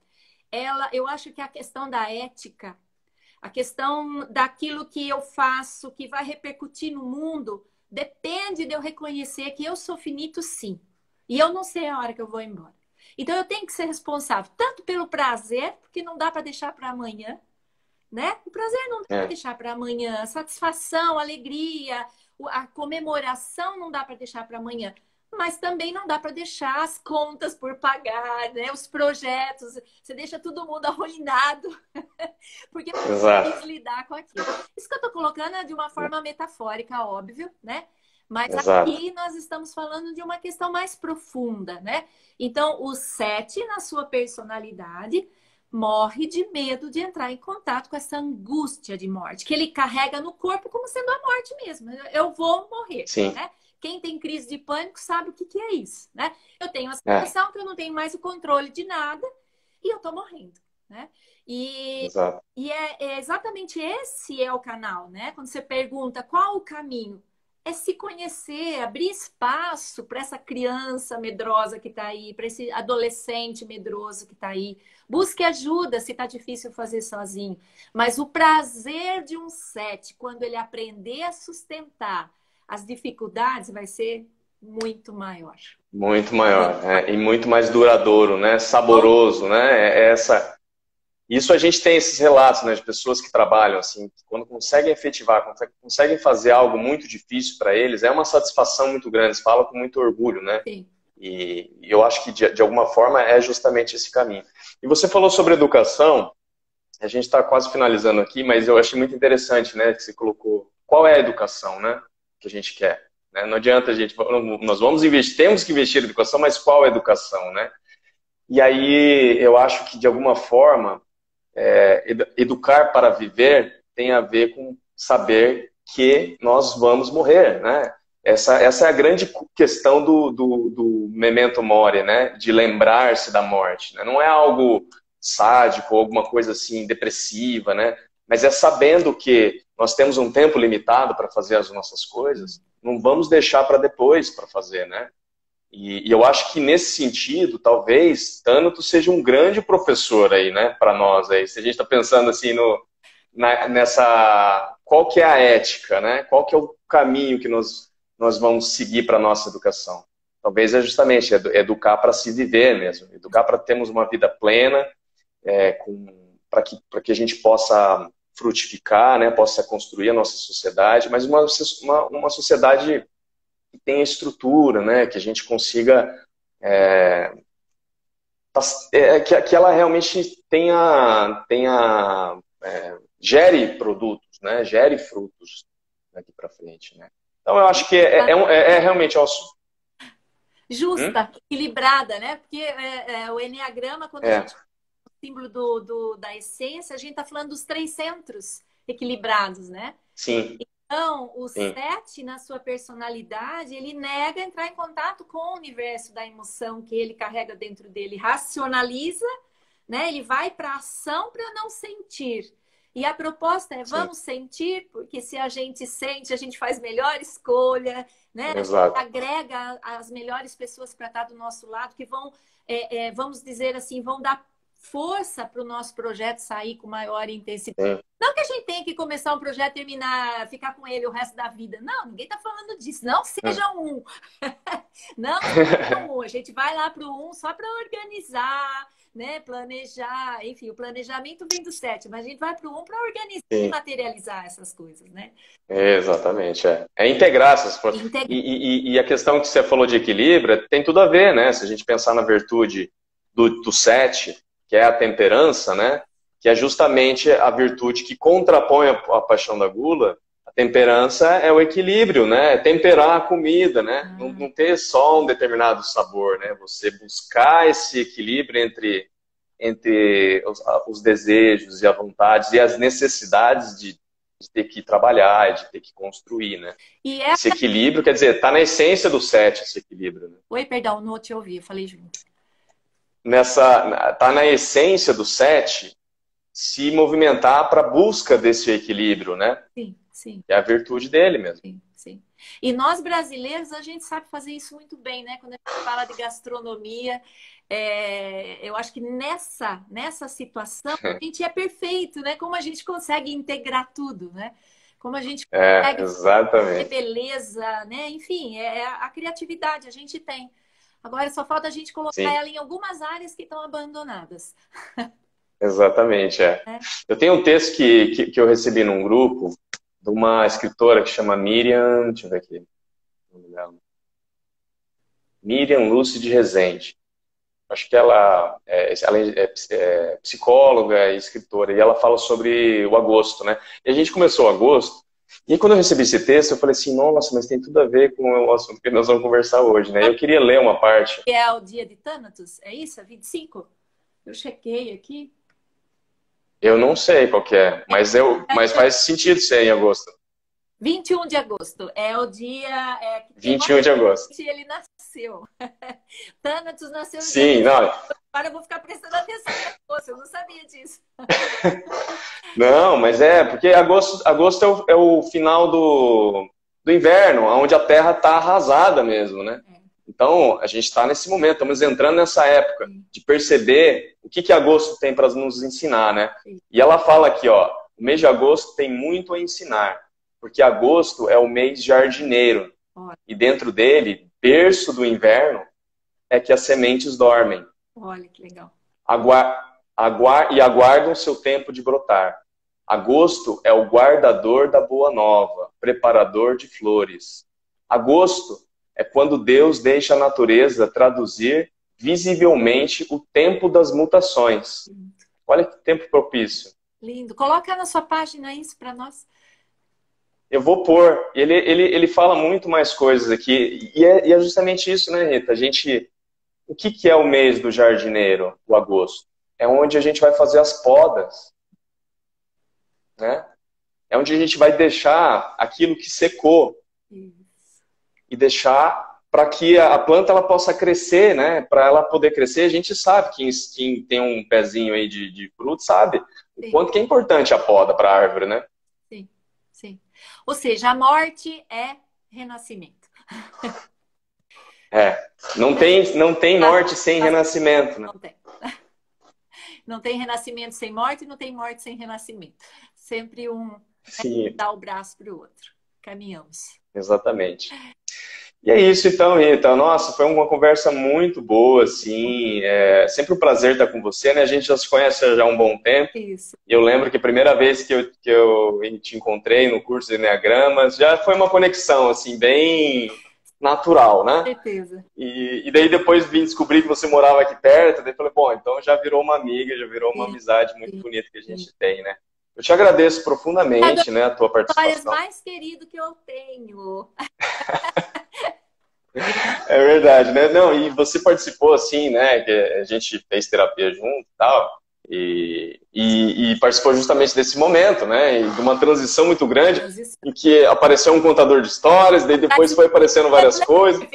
eu acho que a questão da ética, a questão daquilo que eu faço, que vai repercutir no mundo, depende de eu reconhecer que eu sou finito, sim. E eu não sei a hora que eu vou embora. Então eu tenho que ser responsável, tanto pelo prazer, porque não dá para deixar para amanhã, né? O prazer não dá para deixar para amanhã, a satisfação, a alegria, a comemoração não dá para deixar para amanhã. Mas também não dá para deixar as contas por pagar, né? Os projetos, você deixa todo mundo arruinado, porque precisa lidar com aquilo. Isso que eu estou colocando é de uma forma metafórica, óbvio, né? Mas aqui nós estamos falando de uma questão mais profunda, né? Então, o 7, na sua personalidade, morre de medo de entrar em contato com essa angústia de morte, que ele carrega no corpo como sendo a morte mesmo. Eu vou morrer, né? Quem tem crise de pânico sabe o que é isso, né? Eu tenho a sensação que eu não tenho mais o controle de nada e eu tô morrendo, né? E é exatamente esse é o canal, né? Quando você pergunta qual o caminho, é se conhecer, abrir espaço para essa criança medrosa que está aí, para esse adolescente medroso que está aí. Busque ajuda se está difícil fazer sozinho. Mas o prazer de um 7, quando ele aprender a sustentar as dificuldades, vai ser muito maior. Muito maior, e muito mais duradouro, né? Saboroso, né? Isso a gente tem esses relatos, né, de pessoas que trabalham assim, que quando conseguem efetivar, quando conseguem fazer algo muito difícil para eles, é uma satisfação muito grande, eles falam com muito orgulho, né? Sim. E eu acho que de alguma forma é justamente esse caminho. E você falou sobre educação, a gente está quase finalizando aqui, mas eu achei muito interessante, né, que você colocou qual é a educação, né, que a gente quer. Né? Não adianta a gente, nós vamos investir, temos que investir em educação, mas qual é a educação, né? E aí eu acho que de alguma forma educar para viver tem a ver com saber que nós vamos morrer, né? Essa é a grande questão do memento mori, né? De lembrar-se da morte. Né? Não é algo sádico ou alguma coisa assim depressiva, né? Mas é sabendo que nós temos um tempo limitado para fazer as nossas coisas, não vamos deixar para depois para fazer, né? E eu acho que nesse sentido, talvez Thanatos seja um grande professor aí, né, para nós aí. Se a gente está pensando assim nessa qual que é a ética, né? Qual que é o caminho que nós vamos seguir para a nossa educação? Talvez é justamente educar para se viver mesmo, educar para termos uma vida plena, para que a gente possa frutificar, né? Possa construir a nossa sociedade, mas uma sociedade que tenha estrutura, né? Que a gente consiga que ela realmente gere produtos, né? Gere frutos daqui para frente, né? Então eu acho que é realmente justa, equilibrada, né? Porque o enneagrama, quando a gente o símbolo da essência, a gente está falando dos 3 centros equilibrados, né? Sim. Então, o 7, na sua personalidade, ele nega entrar em contato com o universo da emoção que ele carrega dentro dele, racionaliza, né? Ele vai para a ação para não sentir. E a proposta é, vamos sentir, porque se a gente sente, a gente faz melhor escolha, né? Exato. A gente agrega as melhores pessoas para estar do nosso lado, que vão, vamos dizer assim, vão dar força para o nosso projeto sair com maior intensidade. Não que a gente tenha que começar um projeto e terminar, ficar com ele o resto da vida. Não, ninguém está falando disso. Não seja um. Não seja um. A gente vai lá para o 1 só para organizar, né? Planejar. Enfim, o planejamento vem do 7, mas a gente vai para o 1 para organizar e materializar essas coisas, né? Exatamente. É integrar essas forças. E a questão que você falou de equilíbrio tem tudo a ver, né? Se a gente pensar na virtude do 7, que é a temperança, né? Que é justamente a virtude que contrapõe a paixão da gula. A temperança é o equilíbrio, né? É temperar a comida, né? Não ter só um determinado sabor, né? Você buscar esse equilíbrio entre os desejos e a vontade e as necessidades de ter que trabalhar, de ter que construir, né? Esse equilíbrio, quer dizer, está na essência do 7, esse equilíbrio. Né? Oi, perdão, não te ouvi, eu falei junto. Tá na essência do 7 se movimentar para a busca desse equilíbrio, né? Sim, sim. É a virtude dele mesmo. Sim, sim. E nós brasileiros, a gente sabe fazer isso muito bem, né? Quando a gente fala de gastronomia, eu acho que nessa situação a gente é perfeito, né? Como a gente consegue integrar tudo, né? Como a gente consegue exatamente. ter beleza, né? Enfim, a criatividade a gente tem. Agora só falta a gente colocar ela em algumas áreas que estão abandonadas. Exatamente, Eu tenho um texto que eu recebi num grupo de uma escritora que chama Miriam, deixa eu ver aqui, Miriam Lúcia de Rezende. Acho que ela é psicóloga e escritora, e ela fala sobre o agosto, né? E a gente começou o agosto, e quando eu recebi esse texto, eu falei assim, nossa, mas tem tudo a ver com o assunto que nós vamos conversar hoje, né? Eu queria ler uma parte. Que é o dia de Thanatos, é isso? É 25? Eu chequei aqui. Eu não sei qual que é, mas faz sentido ser em agosto. 21 de agosto é o dia... 21 de agosto. Ele nasceu. Thanatos nasceu no Sim, dia não. Agora eu vou ficar prestando atenção em agosto, eu não sabia disso. Não, mas porque agosto é o final do inverno, onde a Terra está arrasada mesmo, né? Então, a gente está nesse momento, estamos entrando nessa época de perceber o que agosto tem para nos ensinar, né? E ela fala aqui, ó, o mês de agosto tem muito a ensinar, porque agosto é o mês jardineiro. E dentro dele berço do inverno é que as sementes dormem. Olha que legal. E aguardam seu tempo de brotar. Agosto é o guardador da boa nova, preparador de flores. Agosto é quando Deus deixa a natureza traduzir visivelmente o tempo das mutações. Olha que tempo propício. Lindo. Coloca na sua página isso para nós. Eu vou pôr. Ele fala muito mais coisas aqui. E é justamente isso, né, Rita? O que é o mês do jardineiro, o agosto? É onde a gente vai fazer as podas, né? É onde a gente vai deixar aquilo que secou e deixar para que a planta ela possa crescer, né? Para ela poder crescer, a gente sabe, quem tem um pezinho aí de fruto sabe o quanto que é importante a poda para a árvore, né? Sim, sim. Ou seja, a morte é renascimento. Não tem morte sem renascimento, né? Não tem. Não tem renascimento sem morte, não tem morte sem renascimento. Sempre dá o braço para o outro. Caminhamos. Exatamente. E é isso então, Rita. Nossa, foi uma conversa muito boa, assim. É sempre um prazer estar com você, né? A gente já se conhece já há um bom tempo. Isso. E eu lembro que a primeira vez que eu te encontrei no curso de Enneagramas, já foi uma conexão, assim, bem natural, né? Com certeza. E daí depois vim descobrir que você morava aqui perto, daí falei, bom, então já virou uma amiga, já virou uma amizade muito bonita que a gente tem, né? Eu te agradeço profundamente, né, a tua participação. Histórias mais querido que eu tenho. É verdade, né? Não, e você participou, assim, né, que a gente fez terapia junto e tal, e participou justamente desse momento, né, e de uma transição muito grande, em que apareceu um contador de histórias, daí depois foi aparecendo várias coisas.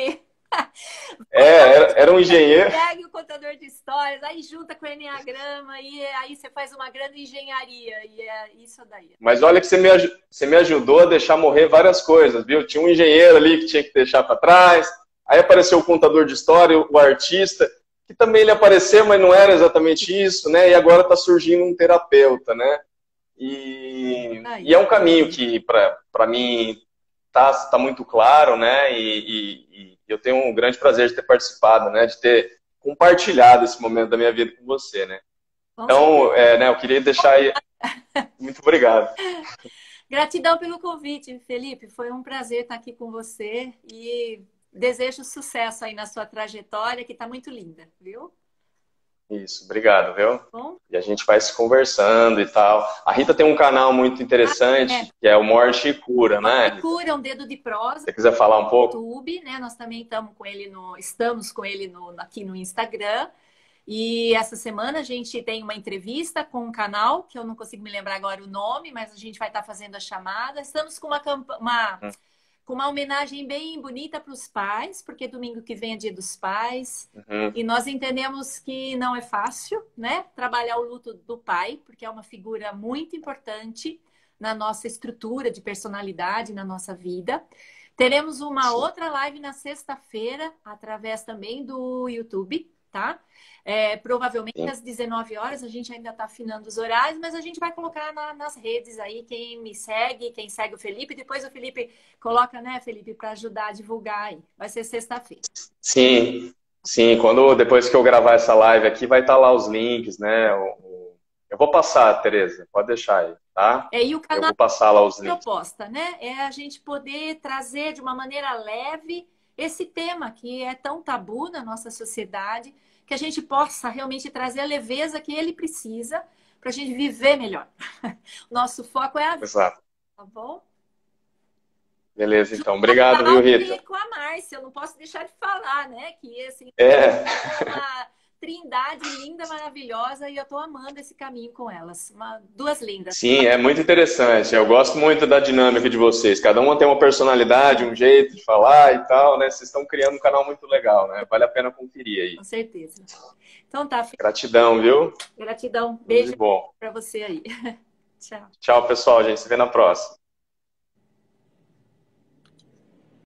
Era um engenheiro. Pega o contador de histórias, aí junta com o Enneagrama, e aí você faz uma grande engenharia, e é isso daí. Mas olha que você me ajudou a deixar morrer várias coisas, viu? Tinha um engenheiro ali que tinha que deixar para trás, aí apareceu o contador de história, o artista, que também ele apareceu, mas não era exatamente isso, né? E agora está surgindo um terapeuta, né? E é um caminho que, para mim, tá muito claro, né? E eu tenho um grande prazer de ter participado, né? De ter compartilhado esse momento da minha vida com você, né? Então, né, eu queria deixar aí... Muito obrigado. Gratidão pelo convite, Felipe. Foi um prazer estar aqui com você e desejo sucesso aí na sua trajetória, que está muito linda, viu? Isso, obrigado, viu? Bom? E a gente vai se conversando e tal. A Rita tem um canal muito interessante, que é o Morte e Cura, né? Morte e Cura, um dedo de prosa. Se você quiser falar um pouco. YouTube, né? Nós também estamos com ele aqui no Instagram. E essa semana a gente tem uma entrevista com um canal, que eu não consigo me lembrar agora o nome, mas a gente vai estar fazendo a chamada. Estamos com uma homenagem bem bonita para os pais, porque domingo que vem é Dia dos Pais. E nós entendemos que não é fácil, né? Trabalhar o luto do pai, porque é uma figura muito importante na nossa estrutura de personalidade, na nossa vida. Teremos uma outra live na sexta-feira, através também do YouTube, tá? Provavelmente às 19 horas, a gente ainda está afinando os horários, mas a gente vai colocar nas redes aí, quem me segue, quem segue o Felipe, depois o Felipe coloca, né, Felipe, para ajudar a divulgar aí. Vai ser sexta-feira. Sim, depois que eu gravar essa live aqui, vai estar lá os links, né? Eu vou passar, Tereza, pode deixar aí, tá? E o canal eu vou passar lá os links. Proposta, né? É a gente poder trazer de uma maneira leve esse tema que é tão tabu na nossa sociedade, que a gente possa realmente trazer a leveza que ele precisa para a gente viver melhor. Nosso foco é a vida. Exato. Tá bom? Beleza, então. Obrigado, viu, Rita? E com a Márcia, eu não posso deixar de falar, né? Que assim, é uma trindade linda, maravilhosa, e eu tô amando esse caminho com elas. Duas lindas. Sim, é muito interessante. Eu gosto muito da dinâmica de vocês. Cada uma tem uma personalidade, um jeito de falar e tal, né? Vocês estão criando um canal muito legal, né? Vale a pena conferir aí. Com certeza. Então tá. Gratidão, viu? Gratidão. Beijo bom pra você aí. Tchau. Tchau, pessoal. A gente se vê na próxima.